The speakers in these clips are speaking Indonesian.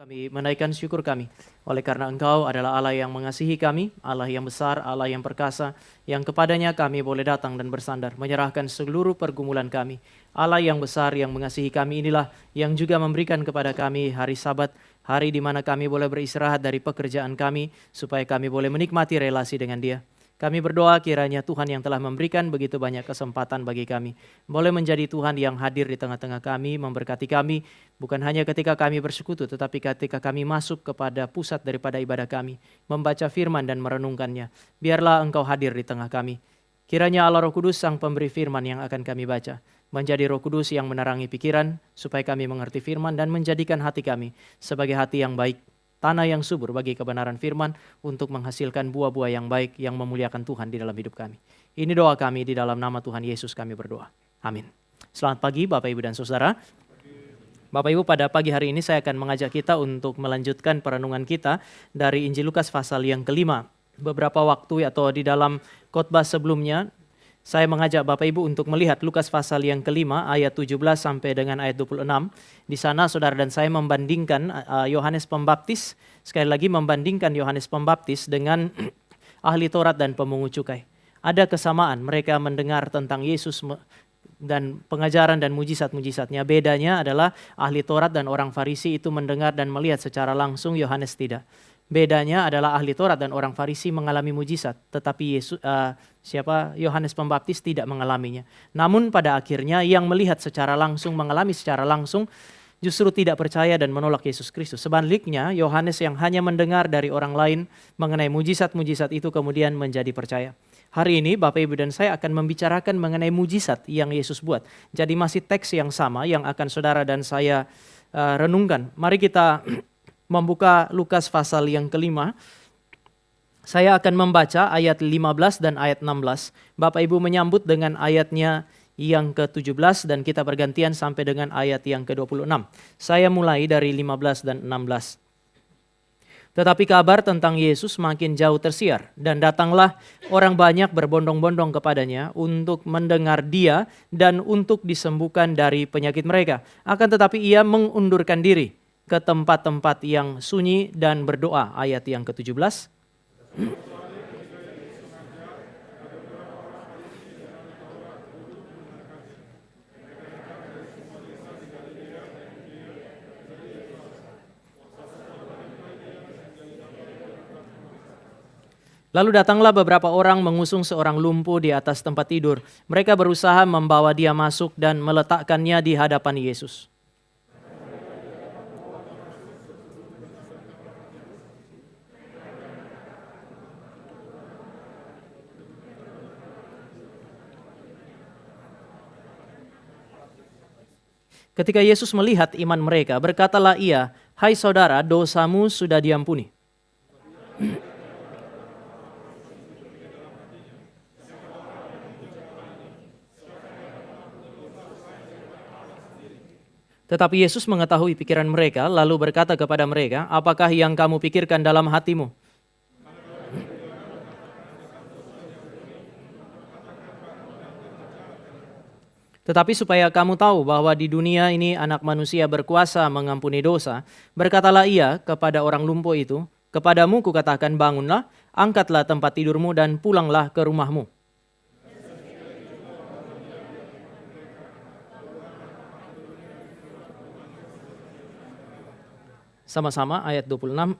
Kami menaikkan syukur kami oleh karena Engkau adalah Allah yang mengasihi kami, Allah yang besar, Allah yang perkasa, yang kepadanya kami boleh datang dan bersandar, menyerahkan seluruh pergumulan kami. Allah yang besar yang mengasihi kami inilah yang juga memberikan kepada kami hari Sabat, hari di mana kami boleh beristirahat dari pekerjaan kami, supaya kami boleh menikmati relasi dengan Dia. Kami berdoa kiranya Tuhan yang telah memberikan begitu banyak kesempatan bagi kami, boleh menjadi Tuhan yang hadir di tengah-tengah kami, memberkati kami, bukan hanya ketika kami bersekutu, tetapi ketika kami masuk kepada pusat daripada ibadah kami, membaca firman dan merenungkannya. Biarlah Engkau hadir di tengah kami. Kiranya Allah Roh Kudus, Sang Pemberi firman yang akan kami baca, menjadi Roh Kudus yang menerangi pikiran, supaya kami mengerti firman dan menjadikan hati kami sebagai hati yang baik, tanah yang subur bagi kebenaran firman untuk menghasilkan buah-buah yang baik yang memuliakan Tuhan di dalam hidup kami. Ini doa kami di dalam nama Tuhan Yesus kami berdoa. Amin. Selamat pagi Bapak Ibu dan Saudara. Bapak Ibu, pada pagi hari ini saya akan mengajak kita untuk melanjutkan perenungan kita dari Injil Lukas pasal yang kelima. Beberapa waktu atau di dalam khotbah sebelumnya, saya mengajak Bapak Ibu untuk melihat Lukas pasal yang kelima ayat 17 sampai dengan ayat 26. Di sana saudara dan saya membandingkan Yohanes Pembaptis, sekali lagi membandingkan Yohanes Pembaptis dengan ahli Taurat dan pemungut cukai. Ada kesamaan, mereka mendengar tentang Yesus dan pengajaran dan mujizat-mujizatnya. Bedanya adalah ahli Taurat dan orang Farisi itu mendengar dan melihat secara langsung, Yohanes tidak. Bedanya adalah ahli Taurat dan orang Farisi mengalami mujizat, tetapi Yohanes Pembaptis tidak mengalaminya. Namun pada akhirnya yang melihat secara langsung, mengalami secara langsung, justru tidak percaya dan menolak Yesus Kristus. Sebaliknya, Yohanes yang hanya mendengar dari orang lain mengenai mujizat-mujizat itu kemudian menjadi percaya. Hari ini Bapak Ibu dan saya akan membicarakan mengenai mujizat yang Yesus buat. Jadi masih teks yang sama yang akan saudara dan saya renungkan. Mari kita membuka Lukas pasal yang kelima. Saya akan membaca ayat 15 dan ayat 16. Bapak Ibu menyambut dengan ayatnya yang ke-17 dan kita bergantian sampai dengan ayat yang ke-26. Saya mulai dari 15 dan 16. Tetapi kabar tentang Yesus makin jauh tersiar, dan datanglah orang banyak berbondong-bondong kepadanya untuk mendengar Dia dan untuk disembuhkan dari penyakit mereka. Akan tetapi ia mengundurkan diri ke tempat-tempat yang sunyi dan berdoa. Ayat yang ke-17. Lalu datanglah beberapa orang mengusung seorang lumpuh di atas tempat tidur. Mereka berusaha membawa dia masuk dan meletakkannya di hadapan Yesus. Ketika Yesus melihat iman mereka, berkatalah ia, "Hai saudara, dosamu sudah diampuni." Tetapi Yesus mengetahui pikiran mereka, lalu berkata kepada mereka, "Apakah yang kamu pikirkan dalam hatimu?" Tetapi supaya kamu tahu bahwa di dunia ini anak manusia berkuasa mengampuni dosa, berkatalah ia kepada orang lumpuh itu, "Kepadamu kukatakan, bangunlah, angkatlah tempat tidurmu dan pulanglah ke rumahmu." Sama-sama ayat 26.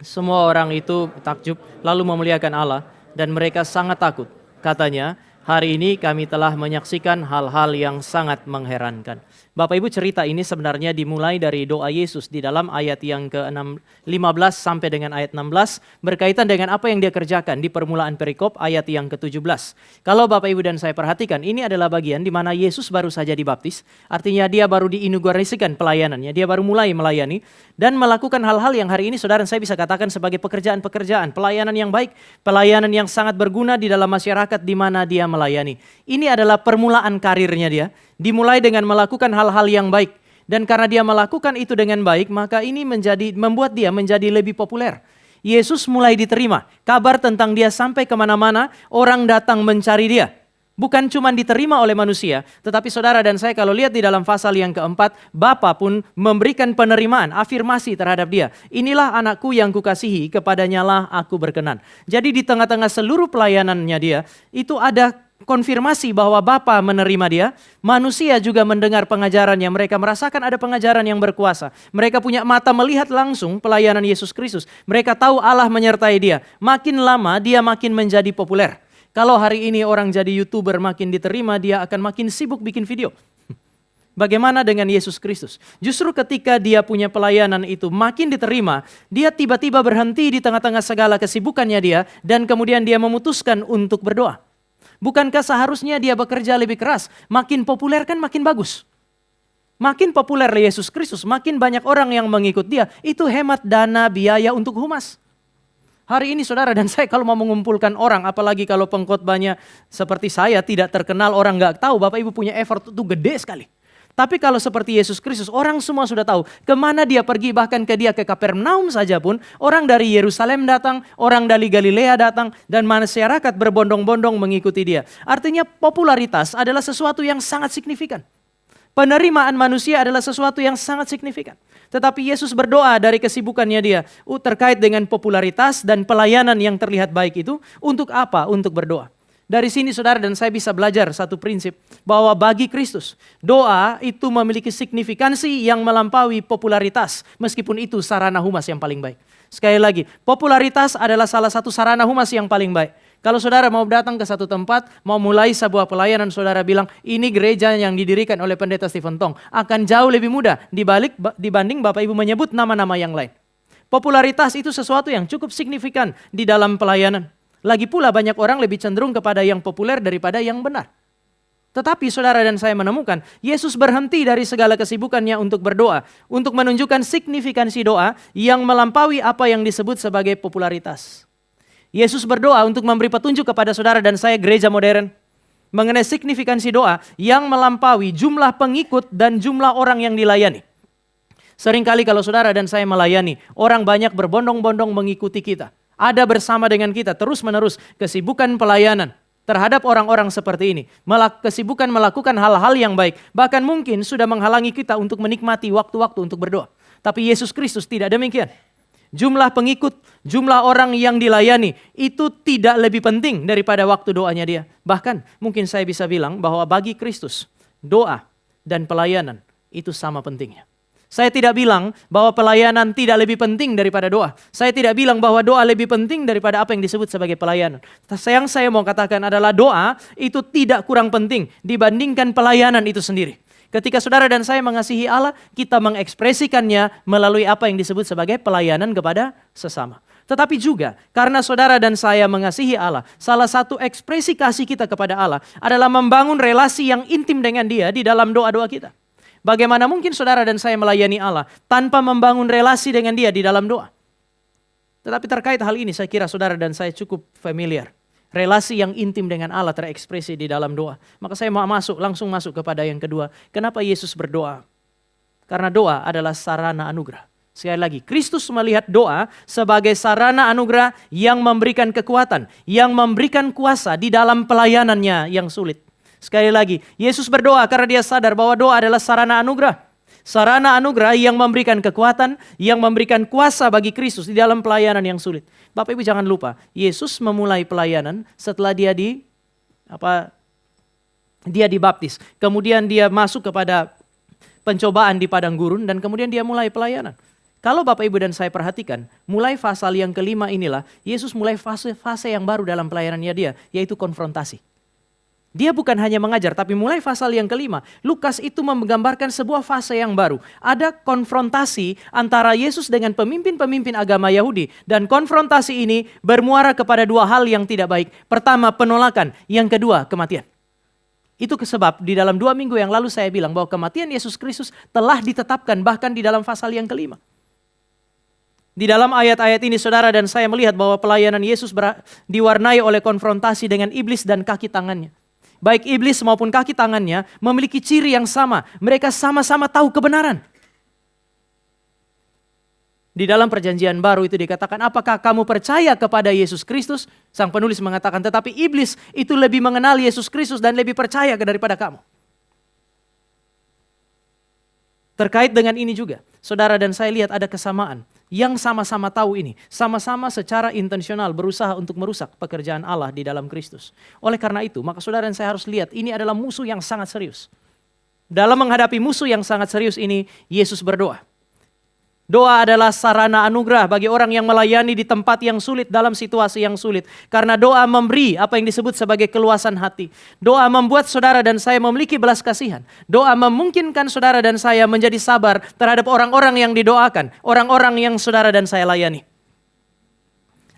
Semua orang itu takjub lalu memuliakan Allah dan mereka sangat takut. Katanya, "Hari ini kami telah menyaksikan hal-hal yang sangat mengherankan." Bapak Ibu, cerita ini sebenarnya dimulai dari doa Yesus di dalam ayat yang ke-15 sampai dengan ayat 16 berkaitan dengan apa yang dia kerjakan di permulaan perikop ayat yang ke-17. Kalau Bapak Ibu dan saya perhatikan, ini adalah bagian di mana Yesus baru saja dibaptis, artinya dia baru diinaugurasikan pelayanannya, dia baru mulai melayani dan melakukan hal-hal yang hari ini saudara dan saya bisa katakan sebagai pekerjaan-pekerjaan, pelayanan yang baik, pelayanan yang sangat berguna di dalam masyarakat di mana dia melayani. Ini adalah permulaan karirnya dia. Dimulai dengan melakukan hal-hal yang baik. Dan karena dia melakukan itu dengan baik, maka ini membuat dia menjadi lebih populer. Yesus mulai diterima. Kabar tentang dia sampai kemana-mana, orang datang mencari dia. Bukan cuma diterima oleh manusia, tetapi saudara dan saya kalau lihat di dalam pasal yang keempat, Bapa pun memberikan penerimaan, afirmasi terhadap dia. Inilah anakku yang kukasihi, kepadanya lah aku berkenan. Jadi di tengah-tengah seluruh pelayanannya dia, itu ada konfirmasi bahwa Bapa menerima dia. Manusia juga mendengar pengajarannya, mereka merasakan ada pengajaran yang berkuasa. Mereka punya mata melihat langsung pelayanan Yesus Kristus. Mereka tahu Allah menyertai dia. Makin lama dia makin menjadi populer. Kalau hari ini orang jadi YouTuber makin diterima, dia akan makin sibuk bikin video. Bagaimana dengan Yesus Kristus? Justru ketika dia punya pelayanan itu makin diterima, dia tiba-tiba berhenti di tengah-tengah segala kesibukannya dia, dan kemudian dia memutuskan untuk berdoa. Bukankah seharusnya dia bekerja lebih keras? Makin populer kan makin bagus. Makin populer Yesus Kristus, makin banyak orang yang mengikut dia, itu hemat dana biaya untuk humas. Hari ini saudara dan saya kalau mau mengumpulkan orang, apalagi kalau pengkhotbahnya seperti saya tidak terkenal, orang nggak tahu, Bapak Ibu punya effort itu gede sekali. Tapi kalau seperti Yesus Kristus, orang semua sudah tahu kemana dia pergi, bahkan dia ke Kapernaum saja pun, orang dari Yerusalem datang, orang dari Galilea datang, dan masyarakat berbondong-bondong mengikuti dia. Artinya popularitas adalah sesuatu yang sangat signifikan. Penerimaan manusia adalah sesuatu yang sangat signifikan. Tetapi Yesus berdoa dari kesibukannya dia terkait dengan popularitas dan pelayanan yang terlihat baik itu. Untuk apa? Untuk berdoa. Dari sini saudara dan saya bisa belajar satu prinsip. Bahwa bagi Kristus, doa itu memiliki signifikansi yang melampaui popularitas. Meskipun itu sarana humas yang paling baik. Sekali lagi, popularitas adalah salah satu sarana humas yang paling baik. Kalau saudara mau datang ke satu tempat, mau mulai sebuah pelayanan, saudara bilang, ini gereja yang didirikan oleh pendeta Stephen Tong. Akan jauh lebih mudah dibanding Bapak Ibu menyebut nama-nama yang lain. Popularitas itu sesuatu yang cukup signifikan di dalam pelayanan. Lagi pula banyak orang lebih cenderung kepada yang populer daripada yang benar. Tetapi saudara dan saya menemukan, Yesus berhenti dari segala kesibukannya untuk berdoa. Untuk menunjukkan signifikansi doa yang melampaui apa yang disebut sebagai popularitas. Yesus berdoa untuk memberi petunjuk kepada saudara dan saya gereja modern mengenai signifikansi doa yang melampaui jumlah pengikut dan jumlah orang yang dilayani. Seringkali kalau saudara dan saya melayani, orang banyak berbondong-bondong mengikuti kita. Ada bersama dengan kita terus-menerus kesibukan pelayanan terhadap orang-orang seperti ini. Kesibukan melakukan hal-hal yang baik. Bahkan mungkin sudah menghalangi kita untuk menikmati waktu-waktu untuk berdoa. Tapi Yesus Kristus tidak demikian. Jumlah pengikut, jumlah orang yang dilayani itu tidak lebih penting daripada waktu doanya dia. Bahkan mungkin saya bisa bilang bahwa bagi Kristus, doa dan pelayanan itu sama pentingnya. Saya tidak bilang bahwa pelayanan tidak lebih penting daripada doa. Saya tidak bilang bahwa doa lebih penting daripada apa yang disebut sebagai pelayanan. Yang saya mau katakan adalah doa itu tidak kurang penting dibandingkan pelayanan itu sendiri. Ketika saudara dan saya mengasihi Allah, kita mengekspresikannya melalui apa yang disebut sebagai pelayanan kepada sesama. Tetapi juga karena saudara dan saya mengasihi Allah, salah satu ekspresi kasih kita kepada Allah adalah membangun relasi yang intim dengan Dia di dalam doa-doa kita. Bagaimana mungkin saudara dan saya melayani Allah tanpa membangun relasi dengan Dia di dalam doa? Tetapi terkait hal ini saya kira saudara dan saya cukup familiar. Relasi yang intim dengan Allah terekspresi di dalam doa. Maka saya mau langsung masuk kepada yang kedua. Kenapa Yesus berdoa? Karena doa adalah sarana anugerah. Sekali lagi, Kristus melihat doa sebagai sarana anugerah yang memberikan kekuatan, yang memberikan kuasa di dalam pelayanannya yang sulit. Sekali lagi, Yesus berdoa karena dia sadar bahwa doa adalah sarana anugerah. Sarana anugerah yang memberikan kekuatan, yang memberikan kuasa bagi Kristus di dalam pelayanan yang sulit. Bapak Ibu jangan lupa, Yesus memulai pelayanan setelah dia dibaptis. Kemudian dia masuk kepada pencobaan di padang gurun dan kemudian dia mulai pelayanan. Kalau Bapak Ibu dan saya perhatikan, mulai pasal yang kelima inilah, Yesus mulai fase yang baru dalam pelayanannya dia, yaitu konfrontasi. Dia bukan hanya mengajar, tapi mulai pasal yang kelima, Lukas itu menggambarkan sebuah fase yang baru. Ada konfrontasi antara Yesus dengan pemimpin-pemimpin agama Yahudi. Dan konfrontasi ini bermuara kepada dua hal yang tidak baik. Pertama, penolakan. Yang kedua, kematian. Itu sebab di dalam 2 minggu yang lalu saya bilang bahwa kematian Yesus Kristus telah ditetapkan bahkan di dalam pasal yang kelima. Di dalam ayat-ayat ini saudara dan saya melihat bahwa pelayanan Yesus diwarnai oleh konfrontasi dengan iblis dan kaki tangannya. Baik iblis maupun kaki tangannya memiliki ciri yang sama. Mereka sama-sama tahu kebenaran. Di dalam perjanjian baru itu dikatakan, apakah kamu percaya kepada Yesus Kristus? Sang penulis mengatakan, tetapi iblis itu lebih mengenal Yesus Kristus dan lebih percaya daripada kamu. Terkait dengan ini juga, saudara dan saya lihat ada kesamaan. Yang sama-sama tahu ini, sama-sama secara intensional berusaha untuk merusak pekerjaan Allah di dalam Kristus. Oleh karena itu, maka saudara dan saya harus lihat, ini adalah musuh yang sangat serius. Dalam menghadapi musuh yang sangat serius ini, Yesus berdoa. Doa adalah sarana anugerah bagi orang yang melayani di tempat yang sulit, dalam situasi yang sulit. Karena doa memberi apa yang disebut sebagai keluasan hati. Doa membuat saudara dan saya memiliki belas kasihan. Doa memungkinkan saudara dan saya menjadi sabar terhadap orang-orang yang didoakan. Orang-orang yang saudara dan saya layani.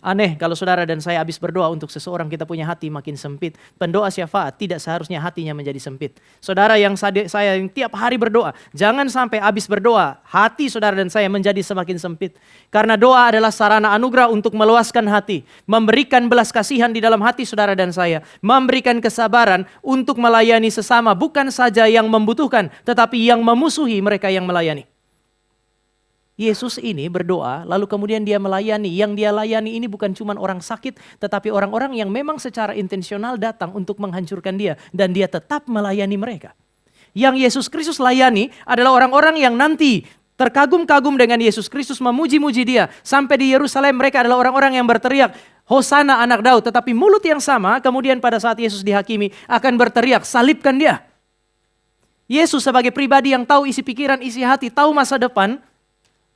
Aneh kalau saudara dan saya habis berdoa untuk seseorang, kita punya hati makin sempit. Pendoa syafaat tidak seharusnya hatinya menjadi sempit. Saudara yang saya yang tiap hari berdoa, jangan sampai habis berdoa hati saudara dan saya menjadi semakin sempit. Karena doa adalah sarana anugerah untuk meluaskan hati, memberikan belas kasihan di dalam hati saudara dan saya, memberikan kesabaran untuk melayani sesama, bukan saja yang membutuhkan, tetapi yang memusuhi mereka yang melayani. Yesus ini berdoa, lalu kemudian dia melayani. Yang dia layani ini bukan cuma orang sakit, tetapi orang-orang yang memang secara intensional datang untuk menghancurkan dia. Dan dia tetap melayani mereka. Yang Yesus Kristus layani adalah orang-orang yang nanti terkagum-kagum dengan Yesus Kristus, memuji-muji dia. Sampai di Yerusalem mereka adalah orang-orang yang berteriak, Hosana anak Daud. Tetapi mulut yang sama kemudian pada saat Yesus dihakimi akan berteriak, salibkan dia. Yesus sebagai pribadi yang tahu isi pikiran, isi hati, tahu masa depan,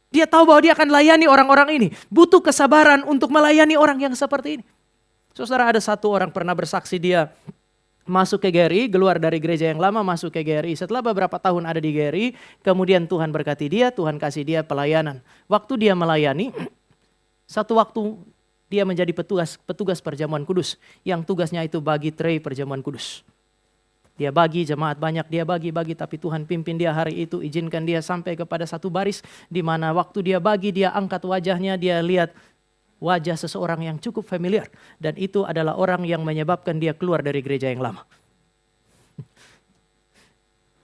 dia tahu bahwa dia akan layani orang-orang ini. Butuh kesabaran untuk melayani orang yang seperti ini. Saudara, ada satu orang pernah bersaksi, dia masuk ke GRI, keluar dari gereja yang lama, masuk ke GRI. Setelah beberapa tahun ada di GRI, kemudian Tuhan berkati dia, Tuhan kasih dia pelayanan. Waktu dia melayani, satu waktu dia menjadi petugas perjamuan kudus. Yang tugasnya itu bagi tray perjamuan kudus. Dia bagi, jemaat banyak, dia bagi, tapi Tuhan pimpin dia hari itu, izinkan dia sampai kepada satu baris, di mana waktu dia bagi, dia angkat wajahnya, dia lihat wajah seseorang yang cukup familiar. Dan itu adalah orang yang menyebabkan dia keluar dari gereja yang lama.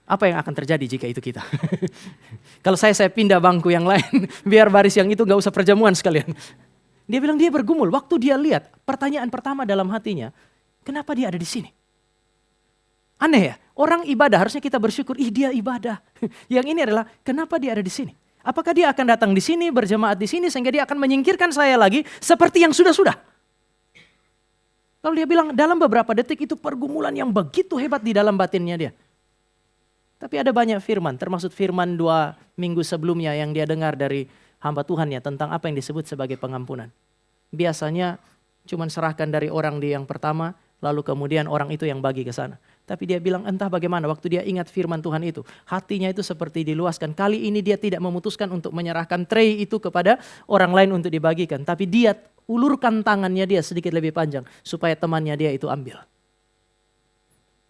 Apa yang akan terjadi jika itu kita? Kalau saya pindah bangku yang lain, biar baris yang itu gak usah perjamuan sekalian. Dia bilang dia bergumul, waktu dia lihat, pertanyaan pertama dalam hatinya, kenapa dia ada di sini? Aneh ya, orang ibadah harusnya kita bersyukur, dia ibadah. Yang ini adalah, kenapa dia ada di sini? Apakah dia akan datang di sini, berjemaat di sini, sehingga dia akan menyingkirkan saya lagi seperti yang sudah-sudah? Lalu dia bilang, dalam beberapa detik itu pergumulan yang begitu hebat di dalam batinnya dia. Tapi ada banyak firman, termasuk firman 2 minggu sebelumnya yang dia dengar dari hamba Tuhannya tentang apa yang disebut sebagai pengampunan. Biasanya cuma serahkan dari orang dia yang pertama, lalu kemudian orang itu yang bagi ke sana. Tapi dia bilang entah bagaimana waktu dia ingat firman Tuhan itu. Hatinya itu seperti diluaskan. Kali ini dia tidak memutuskan untuk menyerahkan tray itu kepada orang lain untuk dibagikan. Tapi dia ulurkan tangannya dia sedikit lebih panjang. Supaya temannya dia itu ambil.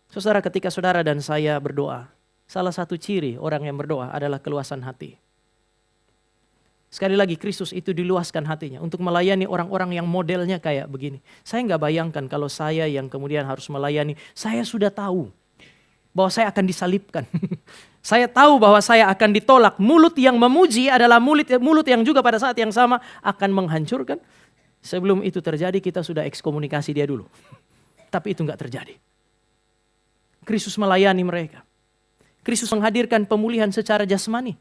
Saudara, ketika saudara dan saya berdoa. Salah satu ciri orang yang berdoa adalah keluasan hati. Sekali lagi Kristus itu diluaskan hatinya untuk melayani orang-orang yang modelnya kayak begini. Saya nggak bayangkan kalau saya yang kemudian harus melayani, saya sudah tahu bahwa saya akan disalibkan. Saya tahu bahwa saya akan ditolak. Mulut yang memuji adalah mulut yang juga pada saat yang sama akan menghancurkan. Sebelum itu terjadi kita sudah ekskomunikasi dia dulu. Tapi itu nggak terjadi. Kristus melayani mereka. Kristus menghadirkan pemulihan secara jasmani.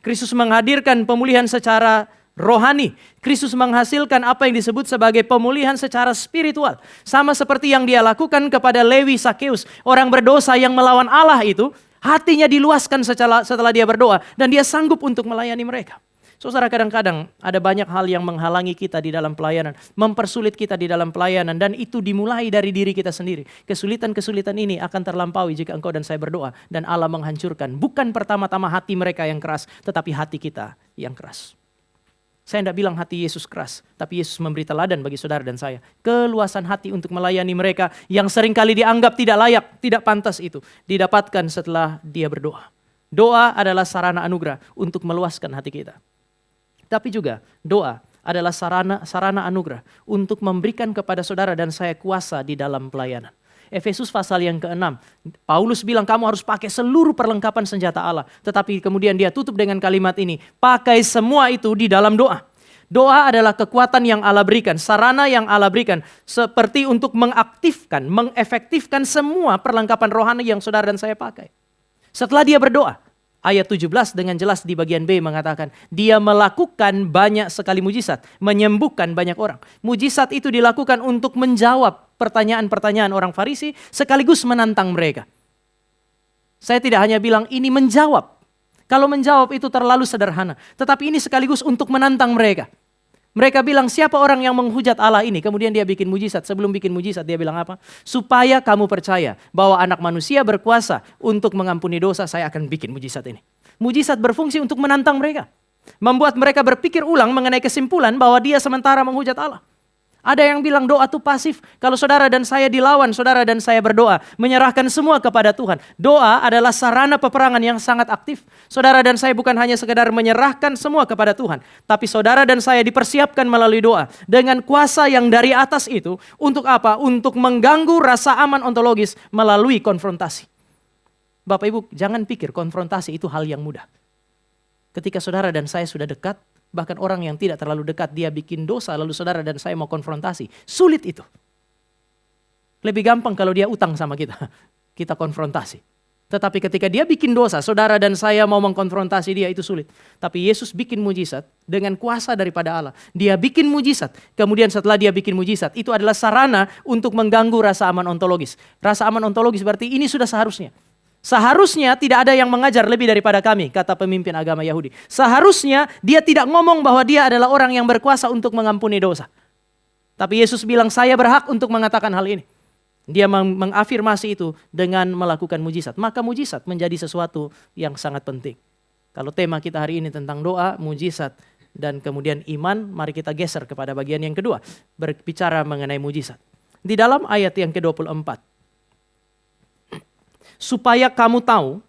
Kristus menghadirkan pemulihan secara rohani. Kristus menghasilkan apa yang disebut sebagai pemulihan secara spiritual. Sama seperti yang dia lakukan kepada Lewi Sakeus. Orang berdosa yang melawan Allah itu. Hatinya diluaskan setelah dia berdoa. Dan dia sanggup untuk melayani mereka. Saudara, kadang-kadang ada banyak hal yang menghalangi kita di dalam pelayanan. Mempersulit kita di dalam pelayanan. Dan itu dimulai dari diri kita sendiri. Kesulitan-kesulitan ini akan terlampaui jika engkau dan saya berdoa. Dan Allah menghancurkan. Bukan pertama-tama hati mereka yang keras. Tetapi hati kita yang keras. Saya tidak bilang hati Yesus keras. Tapi Yesus memberi teladan bagi saudara dan saya. Keluasan hati untuk melayani mereka. Yang seringkali dianggap tidak layak. Tidak pantas itu. Didapatkan setelah dia berdoa. Doa adalah sarana anugerah untuk meluaskan hati kita. Tapi juga doa adalah sarana anugerah untuk memberikan kepada saudara dan saya kuasa di dalam pelayanan. Efesus pasal yang ke-6. Paulus bilang kamu harus pakai seluruh perlengkapan senjata Allah. Tetapi kemudian dia tutup dengan kalimat ini. Pakai semua itu di dalam doa. Doa adalah kekuatan yang Allah berikan, sarana yang Allah berikan. Seperti untuk mengaktifkan, mengefektifkan semua perlengkapan rohani yang saudara dan saya pakai. Setelah dia berdoa, ayat 17 dengan jelas di bagian B mengatakan, dia melakukan banyak sekali mujizat, menyembuhkan banyak orang. Mujizat itu dilakukan untuk menjawab pertanyaan-pertanyaan orang Farisi, sekaligus menantang mereka. Saya tidak hanya bilang ini menjawab. Kalau menjawab itu terlalu sederhana. Tetapi ini sekaligus untuk menantang mereka. Mereka bilang, siapa orang yang menghujat Allah ini? Kemudian dia bikin mujizat. Sebelum bikin mujizat dia bilang apa? Supaya kamu percaya bahwa anak manusia berkuasa untuk mengampuni dosa, saya akan bikin mujizat ini. Mujizat berfungsi untuk menantang mereka. Membuat mereka berpikir ulang mengenai kesimpulan bahwa dia sementara menghujat Allah. Ada yang bilang doa itu pasif. Kalau saudara dan saya dilawan, saudara dan saya berdoa, menyerahkan semua kepada Tuhan. Doa adalah sarana peperangan yang sangat aktif. Saudara dan saya bukan hanya sekedar menyerahkan semua kepada Tuhan. Tapi saudara dan saya dipersiapkan melalui doa. Dengan kuasa yang dari atas itu. Untuk apa? Untuk mengganggu rasa aman ontologis melalui konfrontasi. Bapak Ibu, jangan pikir konfrontasi itu hal yang mudah. Ketika saudara dan saya sudah dekat, bahkan orang yang tidak terlalu dekat, dia bikin dosa, lalu saudara dan saya mau konfrontasi. Sulit itu. Lebih gampang kalau dia utang sama kita. Kita konfrontasi. Tetapi ketika dia bikin dosa, saudara dan saya mau mengkonfrontasi dia, itu sulit. Tapi Yesus bikin mujizat dengan kuasa daripada Allah. Dia bikin mujizat. Kemudian setelah dia bikin mujizat, itu adalah sarana untuk mengganggu rasa aman ontologis. Rasa aman ontologis berarti ini sudah seharusnya. Seharusnya tidak ada yang mengajar lebih daripada kami, kata pemimpin agama Yahudi. Seharusnya dia tidak ngomong bahwa dia adalah orang yang berkuasa untuk mengampuni dosa. Tapi Yesus bilang, saya berhak untuk mengatakan hal ini. Dia mengafirmasi itu dengan melakukan mujizat. Maka mujizat menjadi sesuatu yang sangat penting. Kalau tema kita hari ini tentang doa, mujizat, dan kemudian iman, mari kita geser kepada bagian yang kedua. Berbicara mengenai mujizat. Di dalam ayat yang ke-24. Supaya kamu tahu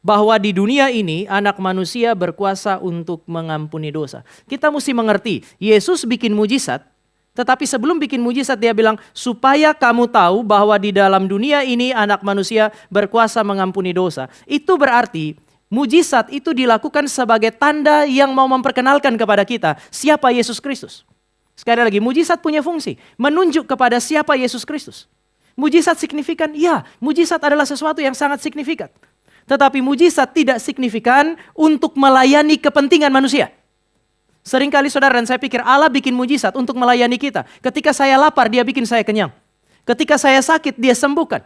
bahwa di dunia ini anak manusia berkuasa untuk mengampuni dosa. Kita mesti mengerti, Yesus bikin mujizat, tetapi sebelum bikin mujizat dia bilang, supaya kamu tahu bahwa di dalam dunia ini anak manusia berkuasa mengampuni dosa. Itu berarti mujizat itu dilakukan sebagai tanda yang mau memperkenalkan kepada kita siapa Yesus Kristus. Sekali lagi, mujizat punya fungsi, menunjuk kepada siapa Yesus Kristus. Mujizat signifikan? Ya, mujizat adalah sesuatu yang sangat signifikan. Tetapi mujizat tidak signifikan untuk melayani kepentingan manusia. Seringkali saudara dan saya pikir Allah bikin mujizat untuk melayani kita. Ketika saya lapar, dia bikin saya kenyang. Ketika saya sakit, dia sembuhkan.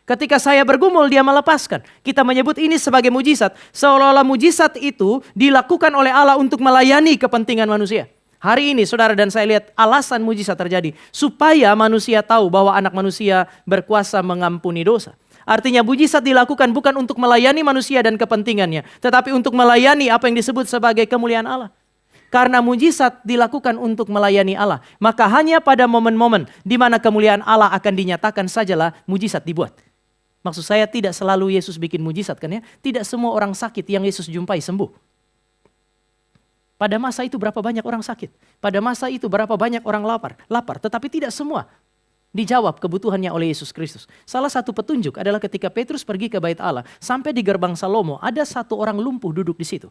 Ketika saya bergumul, dia melepaskan. Kita menyebut ini sebagai mujizat. Seolah-olah mujizat itu dilakukan oleh Allah untuk melayani kepentingan manusia. Hari ini saudara dan saya lihat alasan mujizat terjadi. Supaya manusia tahu bahwa anak manusia berkuasa mengampuni dosa. Artinya mujizat dilakukan bukan untuk melayani manusia dan kepentingannya. Tetapi untuk melayani apa yang disebut sebagai kemuliaan Allah. Karena mujizat dilakukan untuk melayani Allah. Maka hanya pada momen-momen di mana kemuliaan Allah akan dinyatakan sajalah mujizat dibuat. Maksud saya tidak selalu Yesus bikin mujizat kan ya. Tidak semua orang sakit yang Yesus jumpai sembuh. Pada masa itu berapa banyak orang sakit. Pada masa itu berapa banyak orang lapar. Tetapi tidak semua dijawab kebutuhannya oleh Yesus Kristus. Salah satu petunjuk adalah ketika Petrus pergi ke bait Allah. Sampai di gerbang Salomo ada satu orang lumpuh duduk di situ.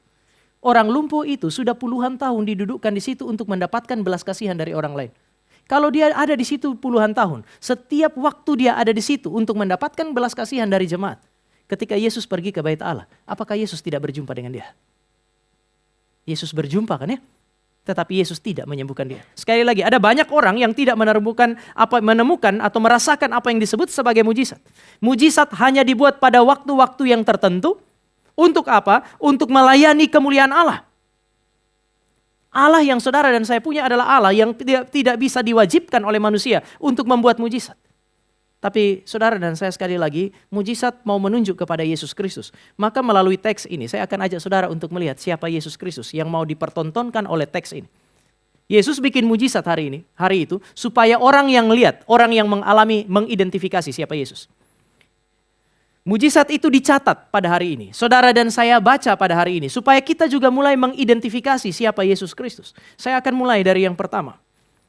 Orang lumpuh itu sudah puluhan tahun didudukkan di situ untuk mendapatkan belas kasihan dari orang lain. Kalau dia ada di situ puluhan tahun. Setiap waktu dia ada di situ untuk mendapatkan belas kasihan dari jemaat. Ketika Yesus pergi ke bait Allah. Apakah Yesus tidak berjumpa dengan dia? Yesus berjumpa kan ya, tetapi Yesus tidak menyembuhkan dia. Sekali lagi, ada banyak orang yang tidak menemukan atau merasakan apa yang disebut sebagai mujizat. Mujizat hanya dibuat pada waktu-waktu yang tertentu. Untuk apa? Untuk melayani kemuliaan Allah. Allah yang saudara dan saya punya adalah Allah yang tidak bisa diwajibkan oleh manusia untuk membuat mujizat. Tapi saudara dan saya sekali lagi, mujizat mau menunjuk kepada Yesus Kristus. Maka melalui teks ini, saya akan ajak saudara untuk melihat siapa Yesus Kristus yang mau dipertontonkan oleh teks ini. Yesus bikin mujizat hari itu, supaya orang yang lihat, orang yang mengalami, mengidentifikasi siapa Yesus. Mujizat itu dicatat pada hari ini. Saudara dan saya baca pada hari ini, supaya kita juga mulai mengidentifikasi siapa Yesus Kristus. Saya akan mulai dari yang pertama.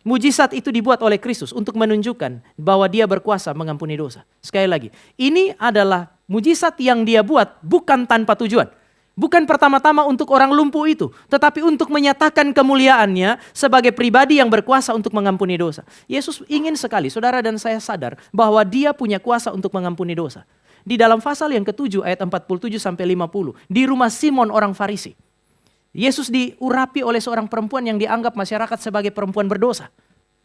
Mujizat itu dibuat oleh Kristus untuk menunjukkan bahwa dia berkuasa mengampuni dosa. Sekali lagi, ini adalah mujizat yang dia buat bukan tanpa tujuan. Bukan pertama-tama untuk orang lumpuh itu, tetapi untuk menyatakan kemuliaannya sebagai pribadi yang berkuasa untuk mengampuni dosa. Yesus ingin sekali saudara dan saya sadar bahwa dia punya kuasa untuk mengampuni dosa. Di dalam pasal yang ke-7 ayat 47 sampai 50, di rumah Simon orang Farisi, Yesus diurapi oleh seorang perempuan yang dianggap masyarakat sebagai perempuan berdosa.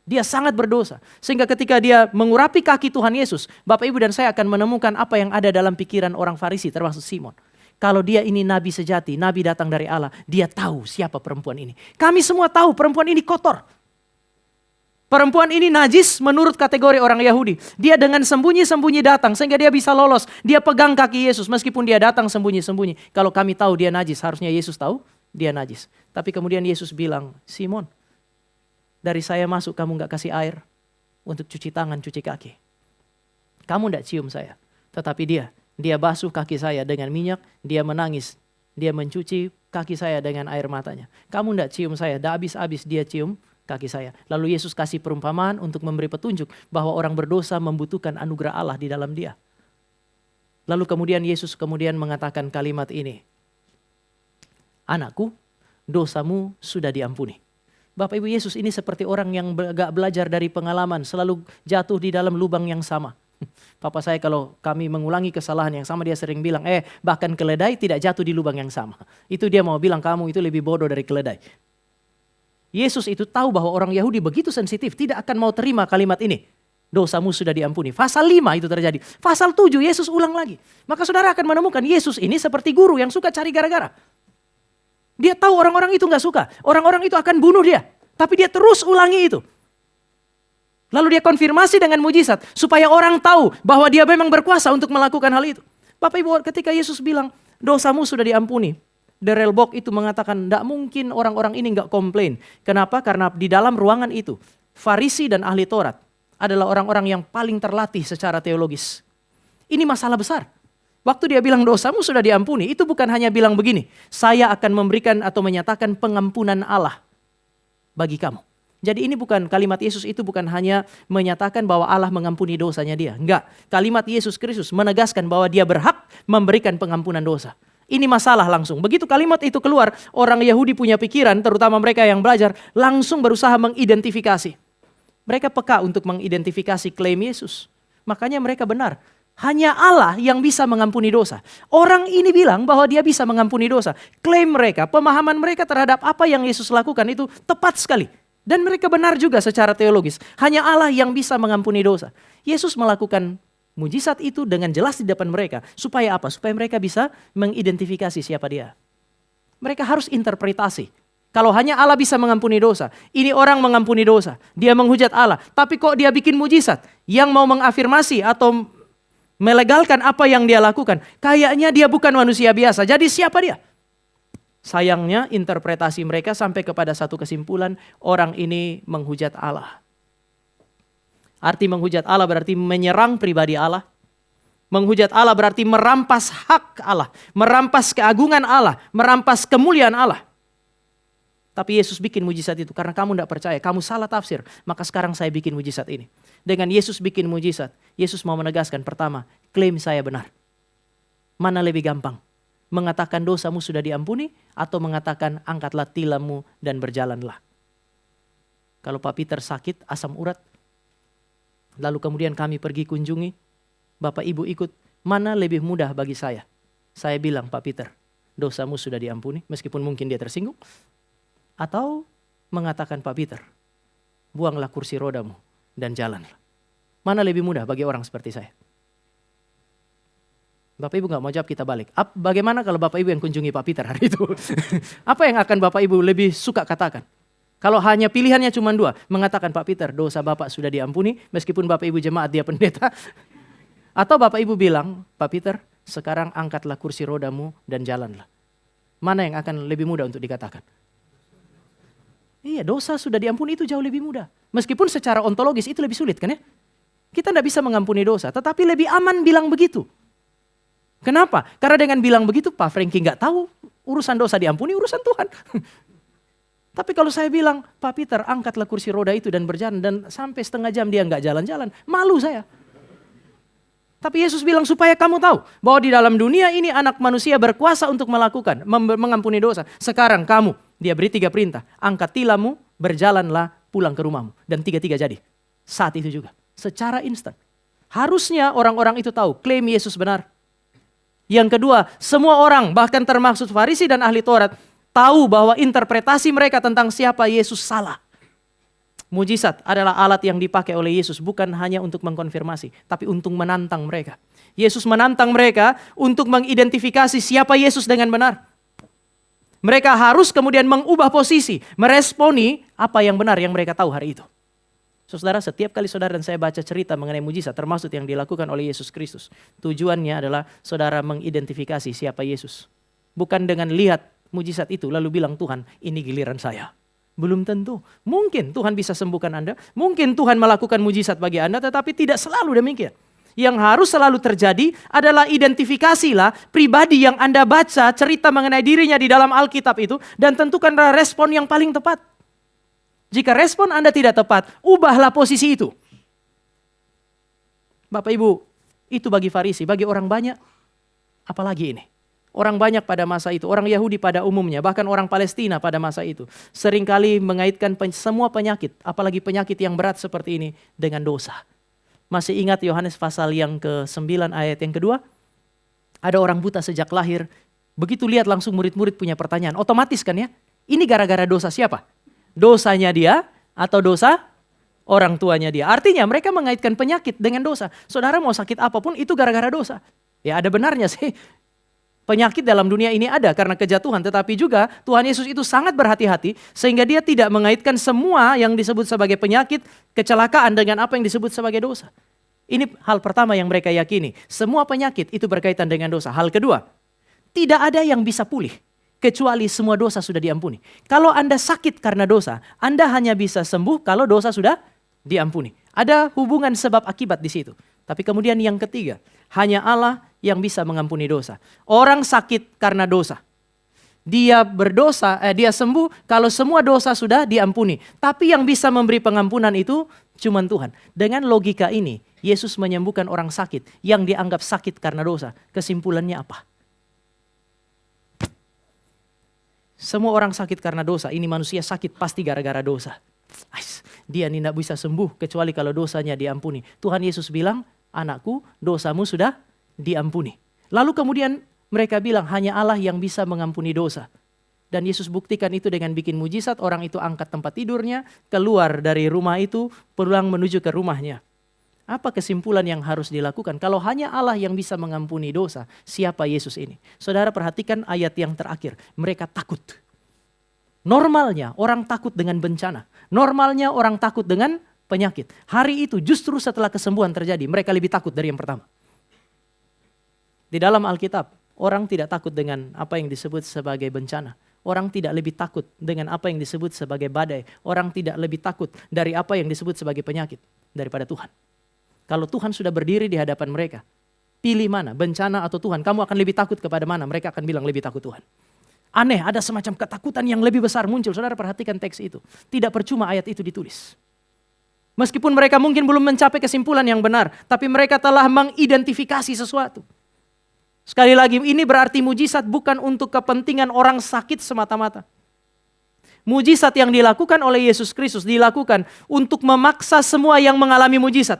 Dia sangat berdosa. Sehingga ketika dia mengurapi kaki Tuhan Yesus, Bapak Ibu dan saya akan menemukan apa yang ada dalam pikiran orang Farisi termasuk Simon. Kalau dia ini nabi sejati, nabi datang dari Allah, dia tahu siapa perempuan ini. Kami semua tahu perempuan ini kotor. Perempuan ini najis menurut kategori orang Yahudi. Dia dengan sembunyi-sembunyi datang sehingga dia bisa lolos. Dia pegang kaki Yesus meskipun dia datang sembunyi-sembunyi. Kalau kami tahu dia najis, harusnya Yesus tahu dia najis. Tapi kemudian Yesus bilang, Simon, dari saya masuk kamu gak kasih air untuk cuci tangan, cuci kaki. Kamu gak cium saya, tetapi dia basuh kaki saya dengan minyak, dia menangis, dia mencuci kaki saya dengan air matanya. Kamu gak cium saya, dah habis-habis dia cium kaki saya. Lalu Yesus kasih perumpamaan untuk memberi petunjuk bahwa orang berdosa membutuhkan anugerah Allah di dalam dia. Lalu kemudian Yesus mengatakan kalimat ini, anakku, dosamu sudah diampuni. Bapak Ibu, Yesus ini seperti orang yang gak belajar dari pengalaman, selalu jatuh di dalam lubang yang sama. Papa saya kalau kami mengulangi kesalahan yang sama, dia sering bilang, bahkan keledai tidak jatuh di lubang yang sama. Itu dia mau bilang kamu itu lebih bodoh dari keledai. Yesus itu tahu bahwa orang Yahudi begitu sensitif, tidak akan mau terima kalimat ini. Dosamu sudah diampuni. Pasal 5 itu terjadi. Pasal 7 Yesus ulang lagi. Maka saudara akan menemukan Yesus ini seperti guru yang suka cari gara-gara. Dia tahu orang-orang itu gak suka. Orang-orang itu akan bunuh dia. Tapi dia terus ulangi itu. Lalu dia konfirmasi dengan mujizat supaya orang tahu bahwa dia memang berkuasa untuk melakukan hal itu. Bapak Ibu, ketika Yesus bilang dosamu sudah diampuni, Darrell Bock itu mengatakan tidak mungkin orang-orang ini nggak komplain. Kenapa? Karena di dalam ruangan itu Farisi dan ahli Taurat adalah orang-orang yang paling terlatih secara teologis. Ini masalah besar. Waktu dia bilang dosamu sudah diampuni, itu bukan hanya bilang begini, saya akan memberikan atau menyatakan pengampunan Allah bagi kamu. Jadi ini bukan, kalimat Yesus itu bukan hanya menyatakan bahwa Allah mengampuni dosanya dia. Enggak, kalimat Yesus Kristus menegaskan bahwa dia berhak memberikan pengampunan dosa. Ini masalah langsung. Begitu kalimat itu keluar, orang Yahudi punya pikiran, terutama mereka yang belajar, langsung berusaha mengidentifikasi. Mereka peka untuk mengidentifikasi klaim Yesus. Makanya mereka benar. Hanya Allah yang bisa mengampuni dosa. Orang ini bilang bahwa dia bisa mengampuni dosa. Klaim mereka, pemahaman mereka terhadap apa yang Yesus lakukan itu tepat sekali. Dan mereka benar juga secara teologis. Hanya Allah yang bisa mengampuni dosa. Yesus melakukan mujizat itu dengan jelas di depan mereka. Supaya apa? Supaya mereka bisa mengidentifikasi siapa dia. Mereka harus interpretasi. Kalau hanya Allah bisa mengampuni dosa. Ini orang mengampuni dosa. Dia menghujat Allah. Tapi kok dia bikin mujizat? Yang mau mengafirmasi atau melegalkan apa yang dia lakukan. Kayaknya dia bukan manusia biasa. Jadi siapa dia? Sayangnya interpretasi mereka sampai kepada satu kesimpulan, orang ini menghujat Allah. Arti menghujat Allah berarti menyerang pribadi Allah. Menghujat Allah berarti merampas hak Allah, merampas keagungan Allah, merampas kemuliaan Allah. Tapi Yesus bikin mujizat itu karena kamu tidak percaya, kamu salah tafsir. Maka sekarang saya bikin mujizat ini. Dengan Yesus bikin mujizat, Yesus mau menegaskan pertama, klaim saya benar. Mana lebih gampang? Mengatakan dosamu sudah diampuni atau mengatakan angkatlah tilammu dan berjalanlah. Kalau Pak Peter sakit asam urat, lalu kemudian kami pergi kunjungi, Bapak Ibu ikut, mana lebih mudah bagi saya? Saya bilang Pak Peter, dosamu sudah diampuni meskipun mungkin dia tersinggung. Atau mengatakan Pak Peter, buanglah kursi rodamu dan jalanlah. Mana lebih mudah bagi orang seperti saya? Bapak Ibu gak mau jawab, kita balik. Bagaimana kalau Bapak Ibu yang kunjungi Pak Peter hari itu? Apa yang akan Bapak Ibu lebih suka katakan? Kalau hanya pilihannya cuma dua, mengatakan Pak Peter dosa Bapak sudah diampuni meskipun Bapak Ibu jemaat dia pendeta. Atau Bapak Ibu bilang, Pak Peter sekarang angkatlah kursi rodamu dan jalanlah. Mana yang akan lebih mudah untuk dikatakan? Iya, dosa sudah diampuni itu jauh lebih mudah. Meskipun secara ontologis itu lebih sulit kan ya? Kita tidak bisa mengampuni dosa, tetapi lebih aman bilang begitu. Kenapa? Karena dengan bilang begitu Pak Franky gak tahu urusan dosa diampuni, urusan Tuhan. Tapi kalau saya bilang, Pak Peter angkatlah kursi roda itu dan berjalan, dan sampai setengah jam dia nggak jalan-jalan, malu saya. Tapi Yesus bilang supaya kamu tahu bahwa di dalam dunia ini anak manusia berkuasa untuk melakukan, mengampuni dosa. Sekarang kamu, dia beri 3 perintah. Angkat tilammu, berjalanlah, pulang ke rumahmu. Dan 3-3 jadi. Saat itu juga. Secara instan. Harusnya orang-orang itu tahu, klaim Yesus benar. Yang kedua, semua orang, bahkan termasuk Farisi dan ahli Taurat, tahu bahwa interpretasi mereka tentang siapa Yesus salah. Mujizat adalah alat yang dipakai oleh Yesus bukan hanya untuk mengkonfirmasi, tapi untuk menantang mereka. Yesus menantang mereka untuk mengidentifikasi siapa Yesus dengan benar. Mereka harus kemudian mengubah posisi, meresponi apa yang benar yang mereka tahu hari itu. Saudara, setiap kali saudara dan saya baca cerita mengenai mujizat, termasuk yang dilakukan oleh Yesus Kristus, tujuannya adalah saudara mengidentifikasi siapa Yesus. Bukan dengan lihat mujizat itu lalu bilang, Tuhan ini giliran saya. Belum tentu. Mungkin Tuhan bisa sembuhkan Anda. Mungkin Tuhan melakukan mujizat bagi Anda. Tetapi tidak selalu demikian. Yang harus selalu terjadi adalah identifikasilah pribadi yang Anda baca cerita mengenai dirinya di dalam Alkitab itu. Dan tentukanlah respon yang paling tepat. Jika respon Anda tidak tepat, ubahlah posisi itu. Bapak Ibu, itu bagi Farisi, bagi orang banyak. Apalagi ini. Orang banyak pada masa itu, orang Yahudi pada umumnya, bahkan orang Palestina pada masa itu, seringkali mengaitkan semua penyakit, apalagi penyakit yang berat seperti ini, dengan dosa. Masih ingat Yohanes pasal yang ke-9 ayat yang kedua? Ada orang buta sejak lahir, begitu lihat langsung murid-murid punya pertanyaan. Otomatis kan ya, ini gara-gara dosa siapa? Dosanya dia atau dosa orang tuanya dia? Artinya mereka mengaitkan penyakit dengan dosa. Saudara mau sakit apapun itu gara-gara dosa. Ya ada benarnya sih. Penyakit dalam dunia ini ada karena kejatuhan, tetapi juga Tuhan Yesus itu sangat berhati-hati sehingga dia tidak mengaitkan semua yang disebut sebagai penyakit, kecelakaan dengan apa yang disebut sebagai dosa. Ini hal pertama yang mereka yakini, semua penyakit itu berkaitan dengan dosa. Hal kedua, tidak ada yang bisa pulih kecuali semua dosa sudah diampuni. Kalau Anda sakit karena dosa, Anda hanya bisa sembuh kalau dosa sudah diampuni. Ada hubungan sebab akibat di situ. Tapi kemudian yang ketiga, hanya Allah yang bisa mengampuni dosa. Orang sakit karena dosa. Dia berdosa, dia sembuh kalau semua dosa sudah diampuni. Tapi yang bisa memberi pengampunan itu cuma Tuhan. Dengan logika ini, Yesus menyembuhkan orang sakit yang dianggap sakit karena dosa. Kesimpulannya apa? Semua orang sakit karena dosa. Ini manusia sakit pasti gara-gara dosa. Dia tidak bisa sembuh kecuali kalau dosanya diampuni. Tuhan Yesus bilang, anakku, dosamu sudah diampuni. Lalu kemudian mereka bilang hanya Allah yang bisa mengampuni dosa. Dan Yesus buktikan itu dengan bikin mujizat. Orang itu angkat tempat tidurnya, keluar dari rumah itu, pulang menuju ke rumahnya. Apa kesimpulan yang harus dilakukan? Kalau hanya Allah yang bisa mengampuni dosa, siapa Yesus ini? Saudara perhatikan ayat yang terakhir. Mereka takut. Normalnya orang takut dengan bencana. Normalnya orang takut dengan penyakit. Hari itu justru setelah kesembuhan terjadi, mereka lebih takut dari yang pertama. Di dalam Alkitab, orang tidak takut dengan apa yang disebut sebagai bencana. Orang tidak lebih takut dengan apa yang disebut sebagai badai. Orang tidak lebih takut dari apa yang disebut sebagai penyakit daripada Tuhan. Kalau Tuhan sudah berdiri di hadapan mereka, pilih mana, bencana atau Tuhan? Kamu akan lebih takut kepada mana? Mereka akan bilang lebih takut Tuhan. Aneh, ada semacam ketakutan yang lebih besar muncul. Saudara perhatikan teks itu. Tidak percuma ayat itu ditulis. Meskipun mereka mungkin belum mencapai kesimpulan yang benar, tapi mereka telah mengidentifikasi sesuatu. Sekali lagi, ini berarti mujizat bukan untuk kepentingan orang sakit semata-mata. Mujizat yang dilakukan oleh Yesus Kristus dilakukan untuk memaksa semua yang mengalami mujizat.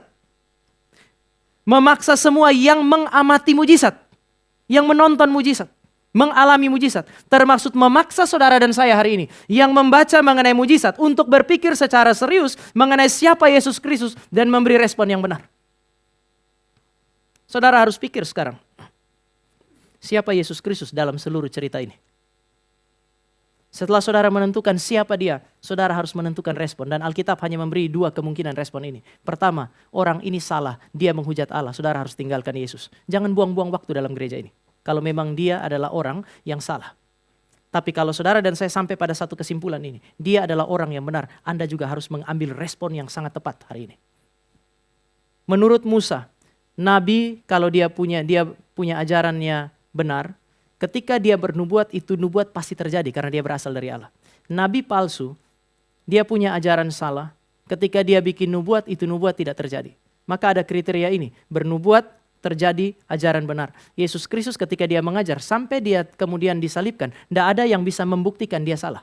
Memaksa semua yang mengamati mujizat, yang menonton mujizat, mengalami mujizat. Termaksud memaksa saudara dan saya hari ini yang membaca mengenai mujizat untuk berpikir secara serius mengenai siapa Yesus Kristus dan memberi respon yang benar. Saudara harus pikir sekarang. Siapa Yesus Kristus dalam seluruh cerita ini? Setelah saudara menentukan siapa dia, saudara harus menentukan respon. Dan Alkitab hanya memberi 2 kemungkinan respon ini. Pertama, orang ini salah, dia menghujat Allah. Saudara harus tinggalkan Yesus. Jangan buang-buang waktu dalam gereja ini. Kalau memang dia adalah orang yang salah. Tapi kalau saudara dan saya sampai pada satu kesimpulan ini, dia adalah orang yang benar, Anda juga harus mengambil respon yang sangat tepat hari ini. Menurut Musa, Nabi kalau dia punya ajarannya benar, ketika dia bernubuat itu nubuat pasti terjadi karena dia berasal dari Allah. nabi palsu, dia punya ajaran salah. Ketika dia bikin nubuat, itu nubuat tidak terjadi. Maka ada kriteria ini, bernubuat, terjadi ajaran benar. Yesus Kristus ketika dia mengajar, sampai dia kemudian disalibkan, tidak ada yang bisa membuktikan dia salah.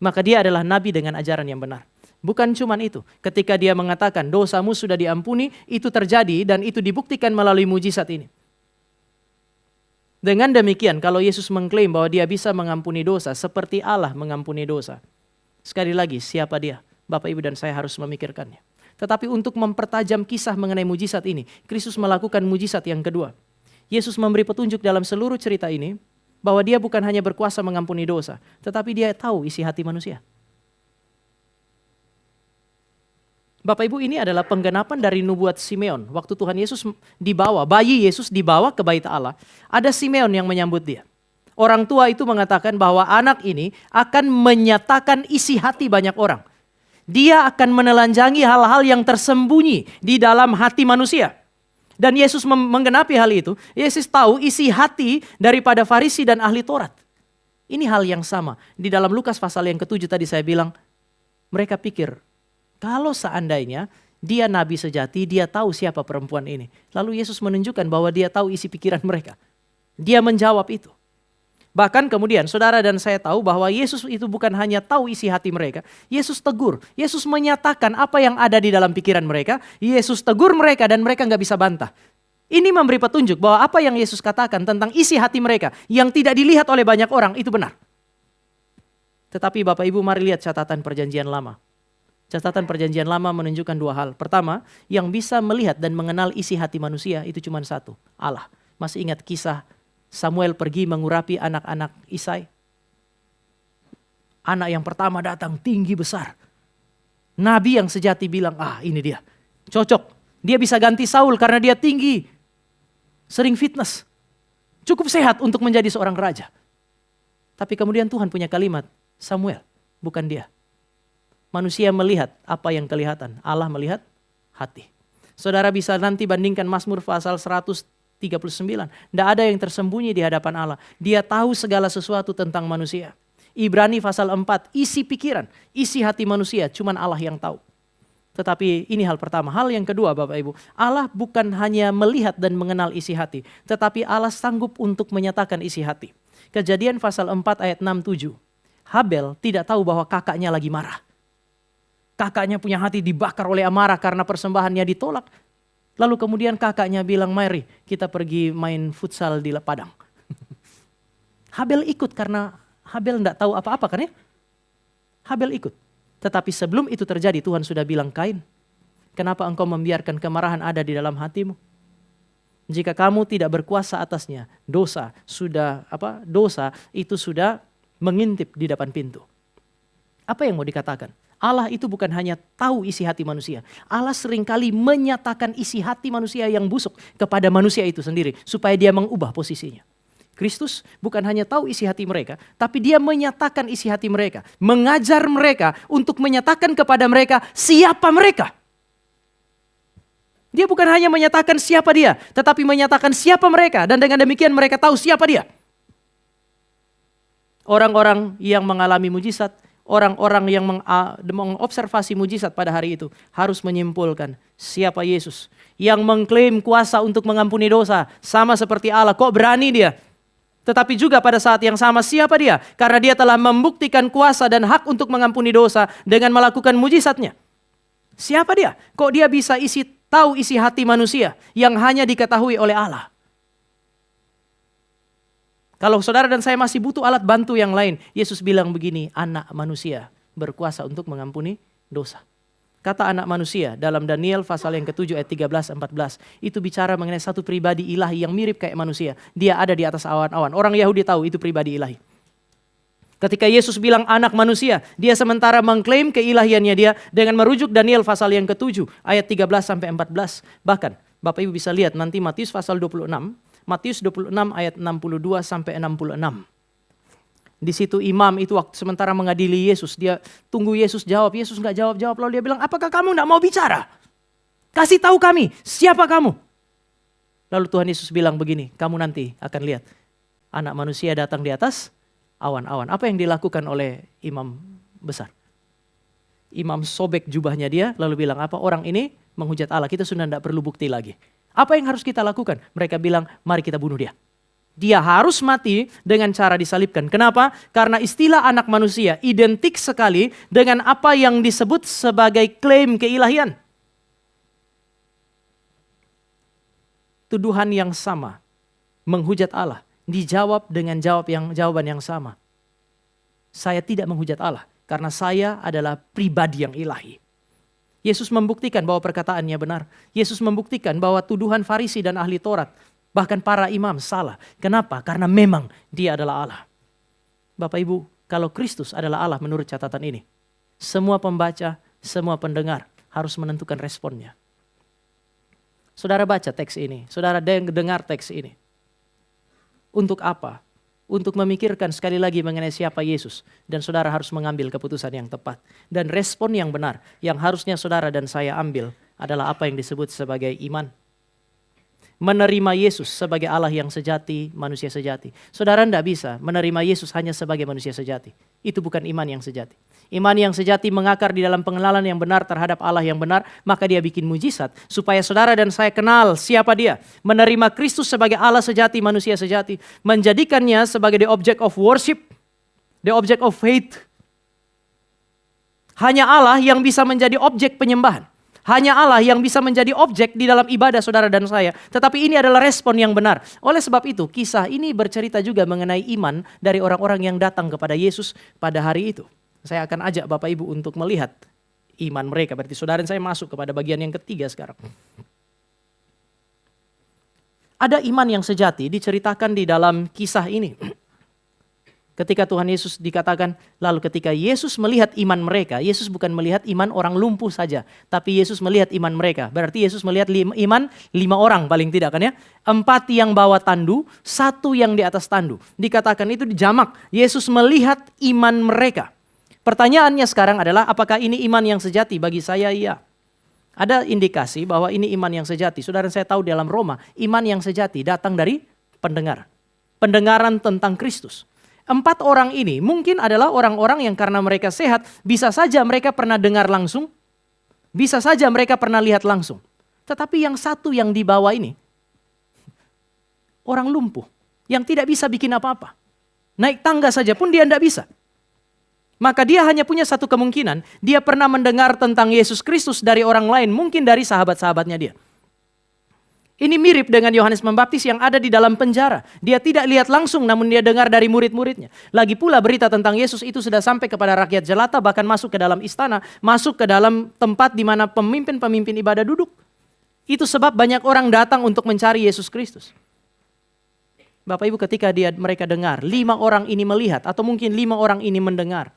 Maka dia adalah nabi dengan ajaran yang benar. Bukan cuma itu, ketika dia mengatakan dosamu sudah diampuni, itu terjadi dan itu dibuktikan melalui mujizat ini. Dengan demikian, kalau Yesus mengklaim bahwa dia bisa mengampuni dosa seperti Allah mengampuni dosa. Sekali lagi, siapa dia? Bapak, Ibu, dan saya harus memikirkannya. Tetapi untuk mempertajam kisah mengenai mujizat ini, Kristus melakukan mujizat yang kedua. Yesus memberi petunjuk dalam seluruh cerita ini, bahwa dia bukan hanya berkuasa mengampuni dosa, tetapi dia tahu isi hati manusia. Bapak Ibu, ini adalah penggenapan dari nubuat Simeon. Waktu Tuhan Yesus dibawa, bayi Yesus dibawa ke bait Allah, ada Simeon yang menyambut dia. Orang tua itu mengatakan bahwa anak ini akan menyatakan isi hati banyak orang. Dia akan menelanjangi hal-hal yang tersembunyi di dalam hati manusia. Dan Yesus menggenapi hal itu. Yesus tahu isi hati daripada Farisi dan ahli Taurat. Ini hal yang sama. Di dalam Lukas pasal yang ke-7 tadi saya bilang, mereka pikir, kalau seandainya dia nabi sejati, dia tahu siapa perempuan ini. Lalu Yesus menunjukkan bahwa dia tahu isi pikiran mereka. Dia menjawab itu. Bahkan kemudian saudara dan saya tahu bahwa Yesus itu bukan hanya tahu isi hati mereka. Yesus tegur, Yesus menyatakan apa yang ada di dalam pikiran mereka. Yesus tegur mereka dan mereka gak bisa bantah. Ini memberi petunjuk bahwa apa yang Yesus katakan tentang isi hati mereka yang tidak dilihat oleh banyak orang itu benar. Tetapi Bapak Ibu, mari lihat catatan perjanjian lama. Catatan perjanjian lama menunjukkan dua hal. Pertama, yang bisa melihat dan mengenal isi hati manusia itu cuma satu, Allah. Masih ingat kisah Samuel pergi mengurapi anak-anak Isai? Anak yang pertama datang tinggi besar. Nabi yang sejati bilang, ini dia, cocok. Dia bisa ganti Saul karena dia tinggi, sering fitness, cukup sehat untuk menjadi seorang raja. Tapi kemudian Tuhan punya kalimat, Samuel, bukan dia. Manusia melihat apa yang kelihatan, Allah melihat hati. Saudara bisa nanti bandingkan Mazmur pasal 139. Tidak ada yang tersembunyi di hadapan Allah. Dia tahu segala sesuatu tentang manusia. Ibrani pasal 4, isi pikiran, isi hati manusia, cuman Allah yang tahu. Tetapi ini hal pertama. Hal yang kedua Bapak Ibu, Allah bukan hanya melihat dan mengenal isi hati, tetapi Allah sanggup untuk menyatakan isi hati. Kejadian pasal 4 ayat 6-7. Habel tidak tahu bahwa kakaknya lagi marah. Kakaknya punya hati dibakar oleh amarah karena persembahannya ditolak. Lalu kemudian kakaknya bilang, mari kita pergi main futsal di padang. Habel ikut karena Habel tidak tahu apa-apa kan ya. Habel ikut. Tetapi sebelum itu terjadi Tuhan sudah bilang, Kain, kenapa engkau membiarkan kemarahan ada di dalam hatimu? Jika kamu tidak berkuasa atasnya, dosa itu sudah mengintip di depan pintu. Apa yang mau dikatakan? Allah itu bukan hanya tahu isi hati manusia. Allah seringkali menyatakan isi hati manusia yang busuk kepada manusia itu sendiri. Supaya dia mengubah posisinya. Kristus bukan hanya tahu isi hati mereka. Tapi dia menyatakan isi hati mereka. Mengajar mereka untuk menyatakan kepada mereka siapa mereka. Dia bukan hanya menyatakan siapa dia. Tetapi menyatakan siapa mereka. Dan dengan demikian mereka tahu siapa dia. Orang-orang yang mengalami mujizat, orang-orang yang mengobservasi mujizat pada hari itu harus menyimpulkan siapa Yesus yang mengklaim kuasa untuk mengampuni dosa sama seperti Allah. Kok berani dia? Tetapi juga pada saat yang sama siapa dia? Karena dia telah membuktikan kuasa dan hak untuk mengampuni dosa dengan melakukan mujizatnya. Siapa dia? Kok dia bisa tahu isi hati manusia yang hanya diketahui oleh Allah? Kalau saudara dan saya masih butuh alat bantu yang lain, Yesus bilang begini, anak manusia berkuasa untuk mengampuni dosa. Kata anak manusia dalam Daniel pasal yang ke-7 ayat 13-14, itu bicara mengenai satu pribadi ilahi yang mirip kayak manusia. Dia ada di atas awan-awan. Orang Yahudi tahu itu pribadi ilahi. Ketika Yesus bilang anak manusia, dia sementara mengklaim keilahiannya dia dengan merujuk Daniel pasal yang ke-7 ayat 13-14. Bahkan Bapak Ibu bisa lihat nanti Matius pasal 26, Matius 26 ayat 62 sampai 66. Di situ imam itu waktu sementara mengadili Yesus, dia tunggu Yesus jawab. Yesus nggak jawab-jawab, lalu dia bilang, apakah kamu nggak mau bicara? Kasih tahu kami, siapa kamu? Lalu Tuhan Yesus bilang begini, kamu nanti akan lihat anak manusia datang di atas awan-awan. Apa yang dilakukan oleh imam besar? Imam sobek jubahnya dia lalu bilang apa? Orang ini menghujat Allah, kita sudah tidak perlu bukti lagi. Apa yang harus kita lakukan? Mereka bilang mari kita bunuh dia. Dia harus mati dengan cara disalibkan. Kenapa? Karena istilah anak manusia identik sekali dengan apa yang disebut sebagai klaim keilahian. Tuduhan yang sama, menghujat Allah, dijawab dengan jawaban yang sama. Saya tidak menghujat Allah, karena saya adalah pribadi yang ilahi. Yesus membuktikan bahwa perkataannya benar. Yesus membuktikan bahwa tuduhan Farisi dan ahli Taurat, bahkan para imam salah. Kenapa? Karena memang dia adalah Allah. Bapak Ibu, kalau Kristus adalah Allah menurut catatan ini, semua pembaca, semua pendengar harus menentukan responnya. Saudara baca teks ini, saudara dengar teks ini. Untuk apa? Untuk memikirkan sekali lagi mengenai siapa Yesus. Dan saudara harus mengambil keputusan yang tepat. Dan respon yang benar yang harusnya saudara dan saya ambil adalah apa yang disebut sebagai iman. Menerima Yesus sebagai Allah yang sejati, manusia sejati. Saudara tidak bisa menerima Yesus hanya sebagai manusia sejati. Itu bukan iman yang sejati. Iman yang sejati mengakar di dalam pengenalan yang benar terhadap Allah yang benar, maka dia bikin mujizat supaya saudara dan saya kenal siapa dia. Menerima Kristus sebagai Allah sejati, manusia sejati. Menjadikannya sebagai the object of worship, the object of faith. Hanya Allah yang bisa menjadi objek penyembahan. Hanya Allah yang bisa menjadi objek di dalam ibadah saudara dan saya. Tetapi ini adalah respon yang benar. Oleh sebab itu, kisah ini bercerita juga mengenai iman dari orang-orang yang datang kepada Yesus pada hari itu. Saya akan ajak Bapak Ibu untuk melihat iman mereka. Berarti saudara dan saya masuk kepada bagian yang ketiga sekarang. Ada iman yang sejati diceritakan di dalam kisah ini. Ketika Tuhan Yesus dikatakan, lalu ketika Yesus melihat iman mereka, Yesus bukan melihat iman orang lumpuh saja, tapi Yesus melihat iman mereka. Berarti Yesus melihat iman 5 orang paling tidak kan ya. 4 yang bawa tandu, 1 yang di atas tandu. Dikatakan itu dijamak, Yesus melihat iman mereka. Pertanyaannya sekarang adalah apakah ini iman yang sejati? Bagi saya iya. Ada indikasi bahwa ini iman yang sejati. Saudara saya tahu dalam Roma, iman yang sejati datang dari pendengar. Pendengaran tentang Kristus. 4 orang ini mungkin adalah orang-orang yang karena mereka sehat, bisa saja mereka pernah dengar langsung, bisa saja mereka pernah lihat langsung. Tetapi yang 1 yang dibawa ini, orang lumpuh, yang tidak bisa bikin apa-apa. Naik tangga saja pun dia tidak bisa. Maka dia hanya punya 1 kemungkinan, dia pernah mendengar tentang Yesus Kristus dari orang lain, mungkin dari sahabat-sahabatnya dia. Ini mirip dengan Yohanes Pembaptis yang ada di dalam penjara. Dia tidak lihat langsung namun dia dengar dari murid-muridnya. Lagi pula berita tentang Yesus itu sudah sampai kepada rakyat jelata, bahkan masuk ke dalam istana, masuk ke dalam tempat di mana pemimpin-pemimpin ibadah duduk. Itu sebab banyak orang datang untuk mencari Yesus Kristus. Bapak Ibu, ketika mereka dengar, 5 orang ini melihat atau mungkin 5 orang ini mendengar.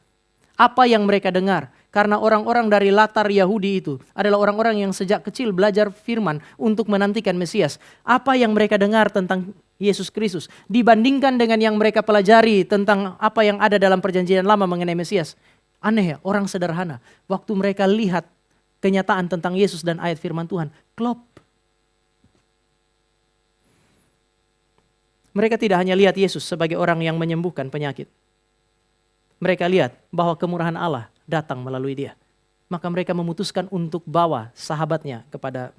Apa yang mereka dengar? Karena orang-orang dari latar Yahudi itu adalah orang-orang yang sejak kecil belajar firman untuk menantikan Mesias. Apa yang mereka dengar tentang Yesus Kristus dibandingkan dengan yang mereka pelajari tentang apa yang ada dalam perjanjian lama mengenai Mesias. Aneh ya, orang sederhana. Waktu mereka lihat kenyataan tentang Yesus dan ayat firman Tuhan, klop. Mereka tidak hanya lihat Yesus sebagai orang yang menyembuhkan penyakit. Mereka lihat bahwa kemurahan Allah datang melalui dia. Maka mereka memutuskan untuk bawa sahabatnya kepada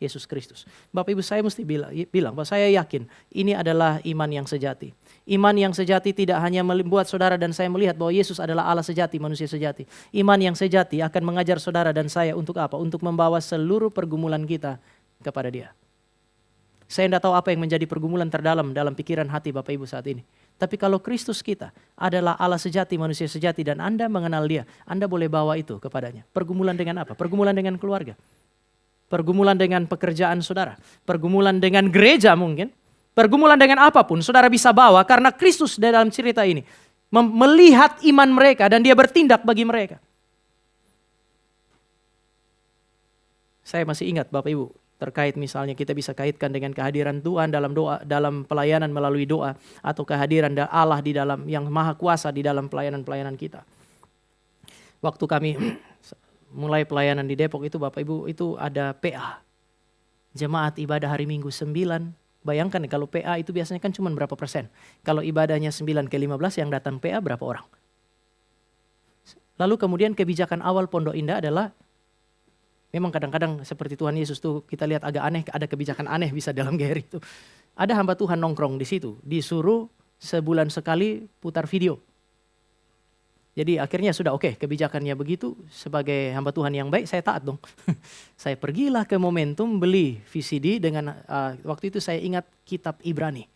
Yesus Kristus. Bapak Ibu, saya mesti bilang bahwa saya yakin ini adalah iman yang sejati. Iman yang sejati tidak hanya membuat saudara dan saya melihat bahwa Yesus adalah Allah sejati, manusia sejati. Iman yang sejati akan mengajar saudara dan saya untuk apa? Untuk membawa seluruh pergumulan kita kepada dia. Saya tidak tahu apa yang menjadi pergumulan terdalam dalam pikiran hati Bapak Ibu saat ini. Tapi kalau Kristus kita adalah Allah sejati, manusia sejati, dan Anda mengenal dia, Anda boleh bawa itu kepadanya. Pergumulan dengan apa? Pergumulan dengan keluarga. Pergumulan dengan pekerjaan saudara. Pergumulan dengan gereja mungkin. Pergumulan dengan apapun saudara bisa bawa karena Kristus dalam cerita ini melihat iman mereka dan dia bertindak bagi mereka. Saya masih ingat Bapak Ibu, terkait misalnya kita bisa kaitkan dengan kehadiran Tuhan dalam doa, dalam pelayanan melalui doa, atau kehadiran Allah di dalam yang maha kuasa di dalam pelayanan-pelayanan kita. Waktu kami mulai pelayanan di Depok itu Bapak Ibu, itu ada PA, jemaat ibadah hari Minggu 9 Bayangkan kalau PA itu biasanya kan cuma berapa persen. Kalau ibadahnya 9/15 yang datang PA berapa orang. Lalu kemudian kebijakan awal Pondok Indah adalah, memang kadang-kadang seperti Tuhan Yesus tuh kita lihat agak aneh, ada kebijakan aneh bisa dalam GR itu. Ada hamba Tuhan nongkrong di situ, disuruh sebulan sekali putar video. Jadi akhirnya sudah oke, kebijakannya begitu, sebagai hamba Tuhan yang baik saya taat dong. Saya pergilah ke Momentum beli VCD dengan waktu itu saya ingat kitab Ibrani.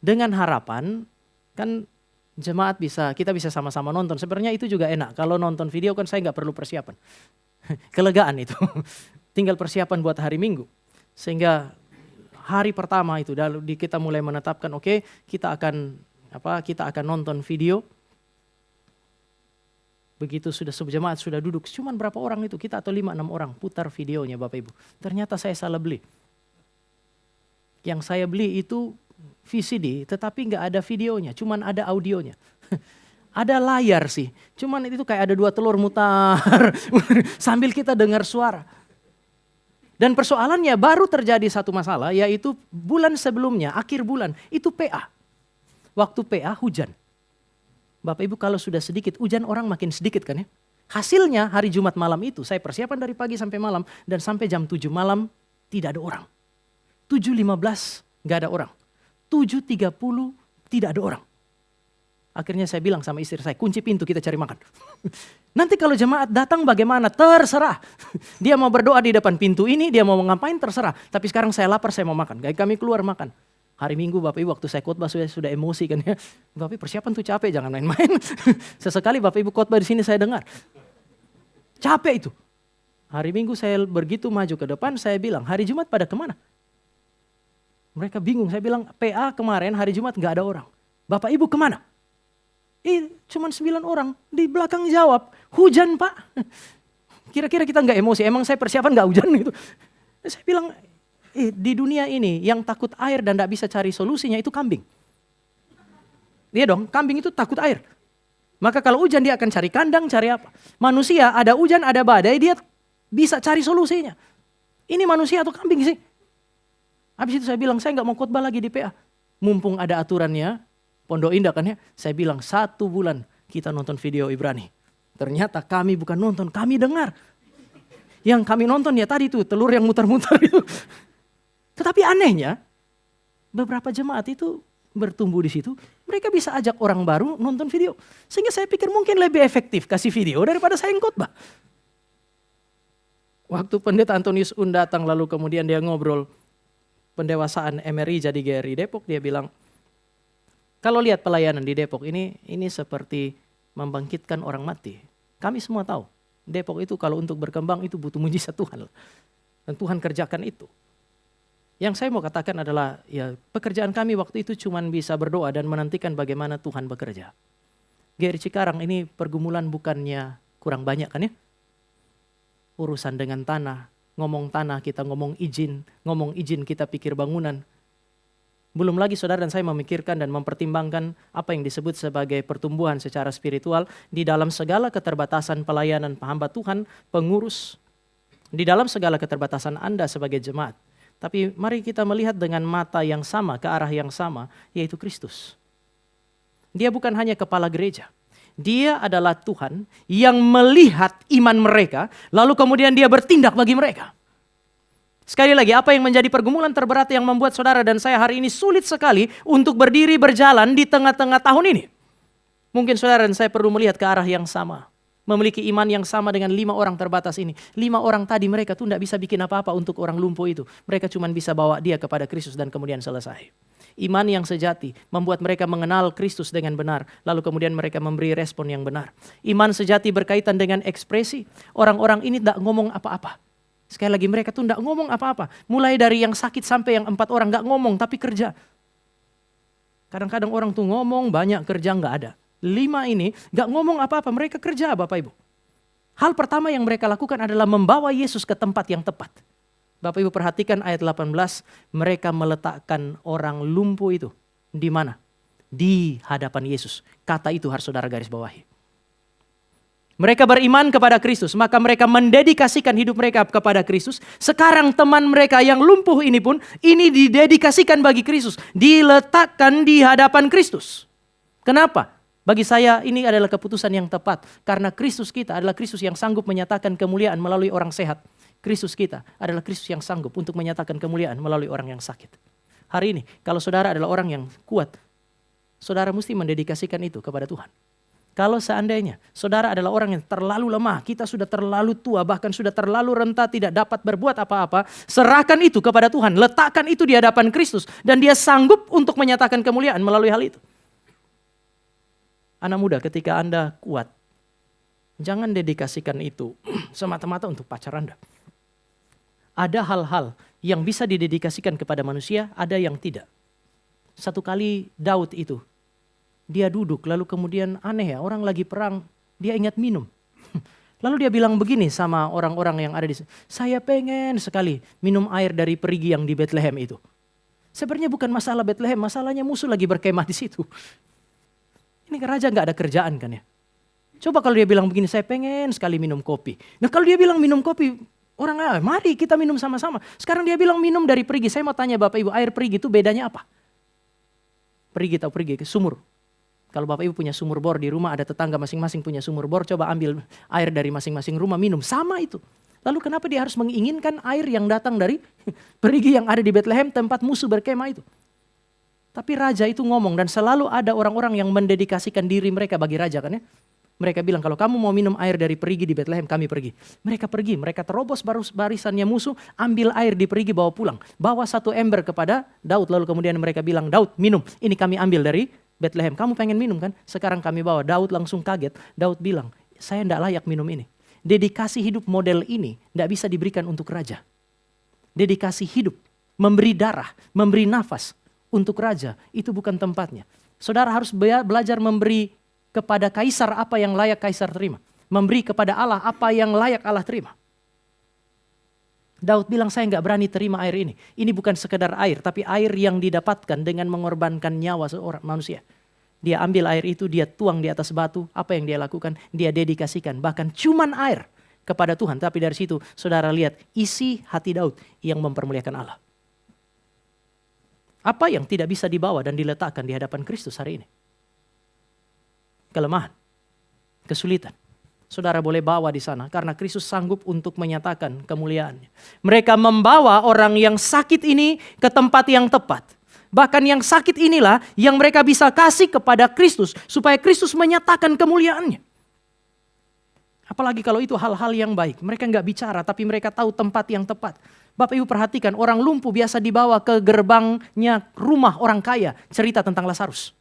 Dengan harapan kan jemaat kita bisa sama-sama nonton. Sebenarnya itu juga enak, kalau nonton video kan saya nggak perlu persiapan. Kelegaan itu, tinggal persiapan buat hari Minggu. Sehingga hari pertama itu kita mulai menetapkan oke, kita akan nonton video. Begitu sudah jemaat sudah duduk, cuman berapa orang itu, kita atau 5-6 orang putar videonya Bapak Ibu. Ternyata saya salah beli. Yang saya beli itu VCD tetapi nggak ada videonya, cuman ada audionya. Ada layar sih, cuman itu kayak ada 2 telur mutar sambil kita dengar suara. Dan persoalannya baru terjadi satu masalah, yaitu bulan sebelumnya, akhir bulan, itu PA. Waktu PA hujan. Bapak Ibu kalau sudah sedikit hujan orang makin sedikit kan ya. Hasilnya hari Jumat malam itu saya persiapan dari pagi sampai malam dan sampai jam 7 malam tidak ada orang. 7.15 gak ada orang. 7.30 tidak ada orang. Akhirnya saya bilang sama istri saya, kunci pintu kita cari makan. Nanti kalau jemaat datang bagaimana? Terserah. Dia mau berdoa di depan pintu ini, dia mau ngapain terserah. Tapi sekarang saya lapar, saya mau makan. Kami keluar makan. Hari Minggu Bapak Ibu waktu saya khotbah sudah emosi kan ya. Bapak Ibu persiapan tuh capek, jangan main-main. Sesekali Bapak Ibu khotbah di sini saya dengar. Capek itu. Hari Minggu saya begitu maju ke depan, saya bilang, hari Jumat pada kemana? Mereka bingung, saya bilang PA kemarin hari Jumat gak ada orang. Bapak Ibu kemana? Cuman 9 orang, di belakang jawab, hujan Pak. Kira-kira kita gak emosi, emang saya persiapan gak hujan gitu. Saya bilang, di dunia ini yang takut air dan gak bisa cari solusinya itu kambing. Iya dong, kambing itu takut air. Maka kalau hujan dia akan cari kandang, cari apa. Manusia ada hujan, ada badai, dia bisa cari solusinya. Ini manusia atau kambing sih? Habis itu saya bilang, saya gak mau khotbah lagi di PA. Mumpung ada aturannya, Pondok Indah kan ya. Saya bilang 1 bulan kita nonton video Ibrani. Ternyata kami bukan nonton, kami dengar. Yang kami nonton ya tadi tuh, telur yang muter-muter itu. Tetapi anehnya, beberapa jemaat itu bertumbuh di situ, mereka bisa ajak orang baru nonton video. Sehingga saya pikir mungkin lebih efektif kasih video daripada saya khotbah. Waktu pendeta Antonius Un datang lalu kemudian dia ngobrol pendewasaan MRI jadi GRI Depok, dia bilang, kalau lihat pelayanan di Depok ini seperti membangkitkan orang mati. Kami semua tahu, Depok itu kalau untuk berkembang itu butuh mujizat Tuhan. Dan Tuhan kerjakan itu. Yang saya mau katakan adalah ya pekerjaan kami waktu itu cuma bisa berdoa dan menantikan bagaimana Tuhan bekerja. GRI Cikarang ini pergumulan bukannya kurang banyak kan ya. Urusan dengan tanah, ngomong tanah kita ngomong izin kita pikir bangunan. Belum lagi saudara dan saya memikirkan dan mempertimbangkan apa yang disebut sebagai pertumbuhan secara spiritual di dalam segala keterbatasan pelayanan hamba Tuhan, pengurus, di dalam segala keterbatasan Anda sebagai jemaat. Tapi mari kita melihat dengan mata yang sama, ke arah yang sama, yaitu Kristus. Dia bukan hanya kepala gereja. Dia adalah Tuhan yang melihat iman mereka, lalu kemudian dia bertindak bagi mereka. Sekali lagi, apa yang menjadi pergumulan terberat yang membuat saudara dan saya hari ini sulit sekali untuk berdiri berjalan di tengah-tengah tahun ini? Mungkin saudara dan saya perlu melihat ke arah yang sama. Memiliki iman yang sama dengan 5 orang terbatas ini. 5 orang tadi mereka tuh tidak bisa bikin apa-apa untuk orang lumpuh itu. Mereka cuma bisa bawa dia kepada Kristus dan kemudian selesai. Iman yang sejati membuat mereka mengenal Kristus dengan benar. Lalu kemudian mereka memberi respon yang benar. Iman sejati berkaitan dengan ekspresi. Orang-orang ini tidak ngomong apa-apa. Sekali lagi mereka tuh tidak ngomong apa-apa. Mulai dari yang sakit sampai yang 4 orang gak ngomong tapi kerja. Kadang-kadang orang tuh ngomong banyak kerja gak ada. 5 ini gak ngomong apa-apa, mereka kerja Bapak Ibu. Hal pertama yang mereka lakukan adalah membawa Yesus ke tempat yang tepat. Bapak Ibu perhatikan ayat 18, mereka meletakkan orang lumpuh itu. Di mana? Di hadapan Yesus. Kata itu harus saudara garis bawahi. Mereka beriman kepada Kristus, maka mereka mendedikasikan hidup mereka kepada Kristus. Sekarang teman mereka yang lumpuh ini pun, ini didedikasikan bagi Kristus. Diletakkan di hadapan Kristus. Kenapa? Bagi saya ini adalah keputusan yang tepat. Karena Kristus kita adalah Kristus yang sanggup menyatakan kemuliaan melalui orang sehat. Kristus kita adalah Kristus yang sanggup untuk menyatakan kemuliaan melalui orang yang sakit. Hari ini, kalau saudara adalah orang yang kuat, saudara mesti mendedikasikan itu kepada Tuhan. Kalau seandainya saudara adalah orang yang terlalu lemah, kita sudah terlalu tua, bahkan sudah terlalu renta, tidak dapat berbuat apa-apa, serahkan itu kepada Tuhan, letakkan itu di hadapan Kristus, dan Dia sanggup untuk menyatakan kemuliaan melalui hal itu. Anak muda, ketika Anda kuat, jangan dedikasikan itu semata-mata untuk pacar Anda. Ada hal-hal yang bisa didedikasikan kepada manusia, ada yang tidak. Satu kali Daud itu, dia duduk, lalu kemudian aneh ya, orang lagi perang, dia ingat minum. Lalu dia bilang begini sama orang-orang yang ada di sini, saya pengen sekali minum air dari perigi yang di Bethlehem itu. Sebenarnya bukan masalah Bethlehem, masalahnya musuh lagi berkemah di situ. Ini raja gak ada kerjaan kan ya. Coba kalau dia bilang begini, saya pengen sekali minum kopi. Nah kalau dia bilang minum kopi, orang mari kita minum sama-sama. Sekarang dia bilang minum dari perigi. Saya mau tanya Bapak Ibu, air perigi itu bedanya apa? Perigi tahu perigi, sumur. Kalau Bapak Ibu punya sumur bor di rumah, ada tetangga masing-masing punya sumur bor, coba ambil air dari masing-masing rumah, minum. Sama itu. Lalu kenapa dia harus menginginkan air yang datang dari perigi yang ada di Bethlehem, tempat musuh berkemah itu? Tapi raja itu ngomong, dan selalu ada orang-orang yang mendedikasikan diri mereka bagi raja kan ya. Mereka bilang, kalau kamu mau minum air dari perigi di Bethlehem, kami pergi. Mereka pergi, mereka terobos barisannya musuh, ambil air di perigi, bawa pulang. Bawa satu ember kepada Daud, lalu kemudian mereka bilang, Daud minum, ini kami ambil dari Bethlehem. Kamu pengen minum kan? Sekarang kami bawa. Daud langsung kaget, Daud bilang, saya tidak layak minum ini. Dedikasi hidup model ini tidak bisa diberikan untuk raja. Dedikasi hidup, memberi darah, memberi nafas untuk raja, itu bukan tempatnya. Saudara harus belajar memberi kepada kaisar apa yang layak kaisar terima. Memberi kepada Allah apa yang layak Allah terima. Daud bilang, saya nggak berani terima air ini. Ini bukan sekedar air, tapi air yang didapatkan dengan mengorbankan nyawa seorang manusia. Dia ambil air itu, dia tuang di atas batu. Apa yang dia lakukan? Dia dedikasikan, bahkan cuman air kepada Tuhan. Tapi dari situ saudara lihat isi hati Daud yang mempermuliakan Allah. Apa yang tidak bisa dibawa dan diletakkan di hadapan Kristus hari ini? Kelemahan, kesulitan. Saudara boleh bawa di sana karena Kristus sanggup untuk menyatakan kemuliaannya. Mereka membawa orang yang sakit ini ke tempat yang tepat. Bahkan yang sakit inilah yang mereka bisa kasih kepada Kristus supaya Kristus menyatakan kemuliaannya. Apalagi kalau itu hal-hal yang baik. Mereka nggak bicara tapi mereka tahu tempat yang tepat. Bapak Ibu perhatikan, orang lumpuh biasa dibawa ke gerbangnya rumah orang kaya. Cerita tentang Lazarus.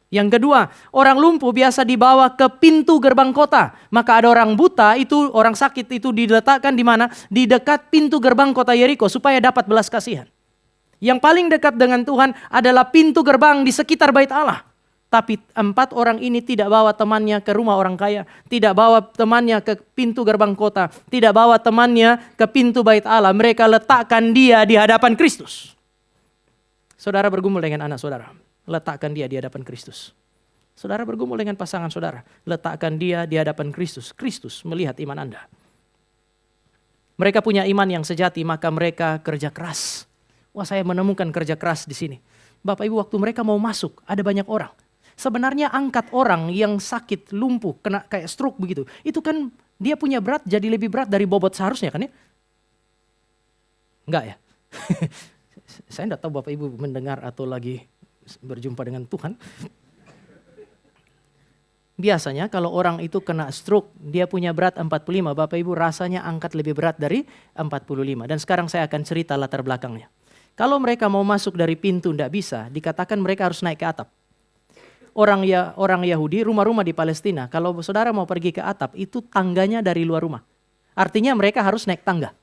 Yang kedua, orang lumpuh biasa dibawa ke pintu gerbang kota. Maka ada orang buta, itu orang sakit itu diletakkan di mana? Di dekat pintu gerbang kota Yeriko supaya dapat belas kasihan. Yang paling dekat dengan Tuhan adalah pintu gerbang di sekitar bait Allah. Tapi 4 orang ini tidak bawa temannya ke rumah orang kaya, tidak bawa temannya ke pintu gerbang kota, tidak bawa temannya ke pintu bait Allah. Mereka letakkan dia di hadapan Kristus. Saudara bergumul dengan anak saudara, letakkan dia di hadapan Kristus. Saudara bergumul dengan pasangan saudara, letakkan dia di hadapan Kristus. Kristus melihat iman Anda. Mereka punya iman yang sejati, maka mereka kerja keras. Wah, saya menemukan kerja keras di sini. Bapak Ibu, waktu mereka mau masuk, ada banyak orang. Sebenarnya angkat orang yang sakit, lumpuh, kena kayak stroke begitu. Itu kan dia punya berat jadi lebih berat dari bobot seharusnya kan ya? Enggak ya? Saya enggak tahu Bapak Ibu mendengar atau lagi berjumpa dengan Tuhan. Biasanya kalau orang itu kena stroke, dia punya berat 45. Bapak Ibu rasanya angkat lebih berat dari 45. Dan sekarang saya akan cerita latar belakangnya. Kalau mereka mau masuk dari pintu enggak bisa, dikatakan mereka harus naik ke atap. Orang Yahudi, rumah-rumah di Palestina, kalau saudara mau pergi ke atap, itu tangganya dari luar rumah. Artinya mereka harus naik tangga.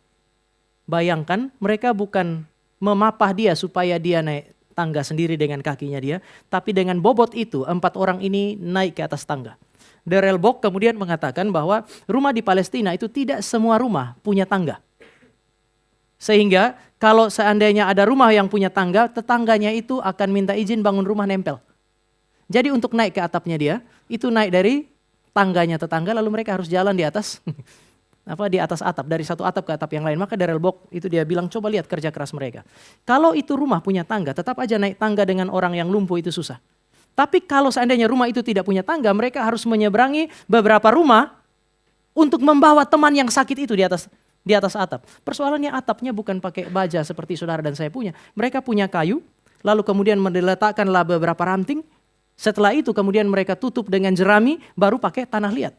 Bayangkan mereka bukan memapah dia supaya dia naik tangga sendiri dengan kakinya dia, tapi dengan bobot itu 4 orang ini naik ke atas tangga. Darrell Bock kemudian mengatakan bahwa rumah di Palestina itu tidak semua rumah punya tangga. Sehingga kalau seandainya ada rumah yang punya tangga, tetangganya itu akan minta izin bangun rumah nempel. Jadi untuk naik ke atapnya dia, itu naik dari tangganya tetangga, lalu mereka harus jalan di atas di atas atap, dari satu atap ke atap yang lain. Maka Darrell Bock itu dia bilang, coba lihat kerja keras mereka. Kalau itu rumah punya tangga, tetap aja naik tangga dengan orang yang lumpuh itu susah. Tapi kalau seandainya rumah itu tidak punya tangga, mereka harus menyeberangi beberapa rumah untuk membawa teman yang sakit itu di atas atap. Persoalannya atapnya bukan pakai baja seperti saudara dan saya punya. Mereka punya kayu, lalu kemudian diletakkanlah beberapa ranting. Setelah itu kemudian mereka tutup dengan jerami, baru pakai tanah liat.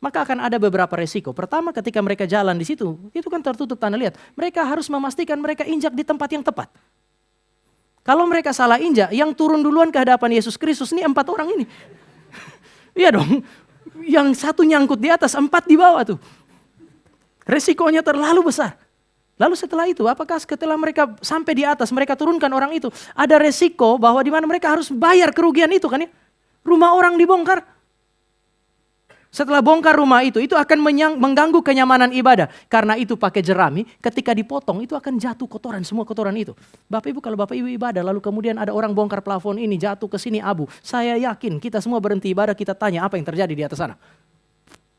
Maka akan ada beberapa resiko. Pertama, ketika mereka jalan di situ, itu kan tertutup tanah liat. Mereka harus memastikan mereka injak di tempat yang tepat. Kalau mereka salah injak, yang turun duluan ke hadapan Yesus Kristus ini 4 orang ini. Iya dong, yang satu nyangkut di atas, 4 di bawah tuh. Resikonya terlalu besar. Lalu setelah itu, apakah setelah mereka sampai di atas, mereka turunkan orang itu, ada resiko bahwa di mana mereka harus bayar kerugian itu kan ya. Rumah orang dibongkar. Setelah bongkar rumah itu akan mengganggu kenyamanan ibadah. Karena itu pakai jerami, ketika dipotong itu akan jatuh kotoran, semua kotoran itu. Bapak Ibu, kalau Bapak Ibu ibadah, lalu kemudian ada orang bongkar plafon ini, jatuh ke sini abu. Saya yakin kita semua berhenti ibadah, kita tanya apa yang terjadi di atas sana.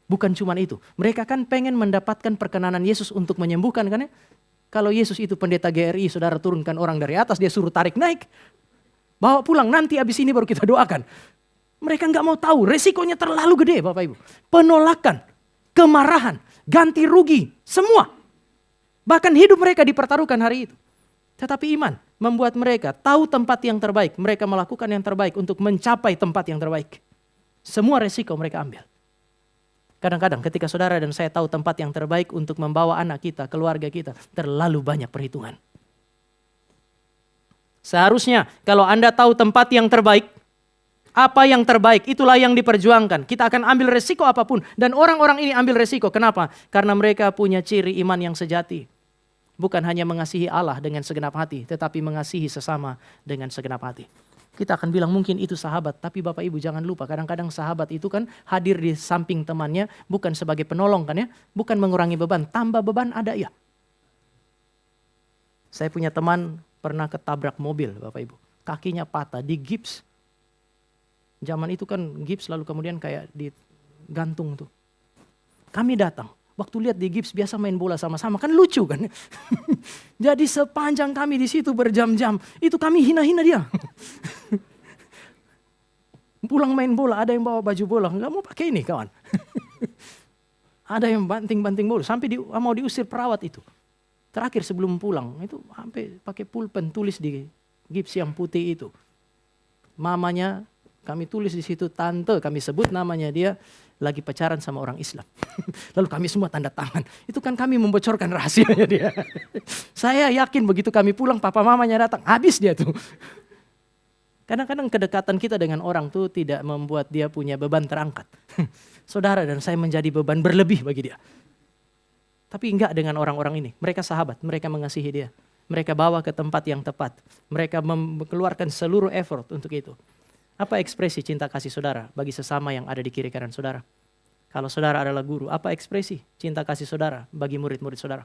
Bukan cuma itu, mereka kan pengen mendapatkan perkenanan Yesus untuk menyembuhkan kan ya. Kalau Yesus itu pendeta GRI, saudara turunkan orang dari atas, dia suruh tarik naik. Bawa pulang, nanti habis ini baru kita doakan. Mereka nggak mau tahu, resikonya terlalu gede Bapak Ibu. Penolakan, kemarahan, ganti rugi, semua. Bahkan hidup mereka dipertaruhkan hari itu. Tetapi iman membuat mereka tahu tempat yang terbaik. Mereka melakukan yang terbaik untuk mencapai tempat yang terbaik. Semua resiko mereka ambil. Kadang-kadang ketika saudara dan saya tahu tempat yang terbaik untuk membawa anak kita, keluarga kita, terlalu banyak perhitungan. Seharusnya kalau Anda tahu tempat yang terbaik, apa yang terbaik, itulah yang diperjuangkan. Kita akan ambil resiko apapun. Dan orang-orang ini ambil resiko. Kenapa? Karena mereka punya ciri iman yang sejati. Bukan hanya mengasihi Allah dengan segenap hati, tetapi mengasihi sesama dengan segenap hati. Kita akan bilang mungkin itu sahabat, tapi Bapak Ibu jangan lupa. Kadang-kadang sahabat itu kan hadir di samping temannya, bukan sebagai penolong kan ya. Bukan mengurangi beban, tambah beban ada ya. Saya punya teman pernah ketabrak mobil Bapak Ibu. Kakinya patah, digips. Zaman itu kan gips lalu kemudian kayak digantung tuh. Kami datang, waktu lihat di gips biasa main bola sama-sama, kan lucu kan. Jadi sepanjang kami di situ berjam-jam, itu kami hina-hina dia. Pulang main bola, ada yang bawa baju bola, nggak mau pakai ini kawan. Ada yang banting-banting bola, sampai mau diusir perawat itu. Terakhir sebelum pulang, itu sampai pakai pulpen tulis di gips yang putih itu. Mamanya, kami tulis di situ tante, kami sebut namanya, dia lagi pacaran sama orang Islam. Lalu kami semua tanda tangan. Itu kan kami membocorkan rahasianya dia. Saya yakin begitu kami pulang, papa mamanya datang, habis dia tuh. Kadang-kadang kedekatan kita dengan orang tuh tidak membuat dia punya beban terangkat. Saudara dan saya menjadi beban berlebih bagi dia. Tapi enggak dengan orang-orang ini. Mereka sahabat, mereka mengasihi dia. Mereka bawa ke tempat yang tepat. Mereka mengeluarkan seluruh effort untuk itu. Apa ekspresi cinta kasih saudara bagi sesama yang ada di kiri kanan saudara? Kalau saudara adalah guru, apa ekspresi cinta kasih saudara bagi murid-murid saudara?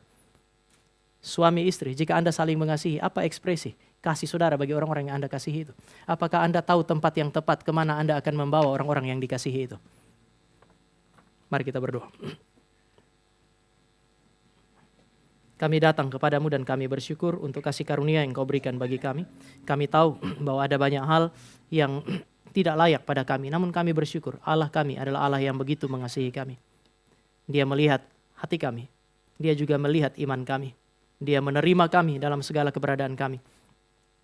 Suami istri, jika Anda saling mengasihi, apa ekspresi kasih saudara bagi orang-orang yang Anda kasihi itu? Apakah Anda tahu tempat yang tepat kemana Anda akan membawa orang-orang yang dikasihi itu? Mari kita berdoa. Kami datang kepadamu dan kami bersyukur untuk kasih karunia yang kau berikan bagi kami. Kami tahu bahwa ada banyak hal yang tidak layak pada kami. Namun kami bersyukur Allah kami adalah Allah yang begitu mengasihi kami. Dia melihat hati kami. Dia juga melihat iman kami. Dia menerima kami dalam segala keberadaan kami.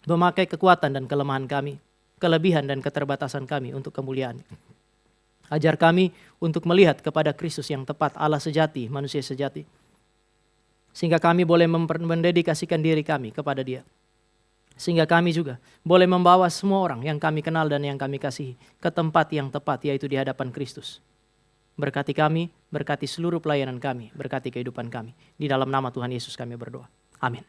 Memakai kekuatan dan kelemahan kami. Kelebihan dan keterbatasan kami untuk kemuliaan. Ajar kami untuk melihat kepada Kristus yang tepat, Allah sejati, manusia sejati. Sehingga kami boleh mendedikasikan diri kami kepada Dia. Sehingga kami juga boleh membawa semua orang yang kami kenal dan yang kami kasihi ke tempat yang tepat, yaitu di hadapan Kristus. Berkati kami, berkati seluruh pelayanan kami, berkati kehidupan kami. Di dalam nama Tuhan Yesus kami berdoa. Amin.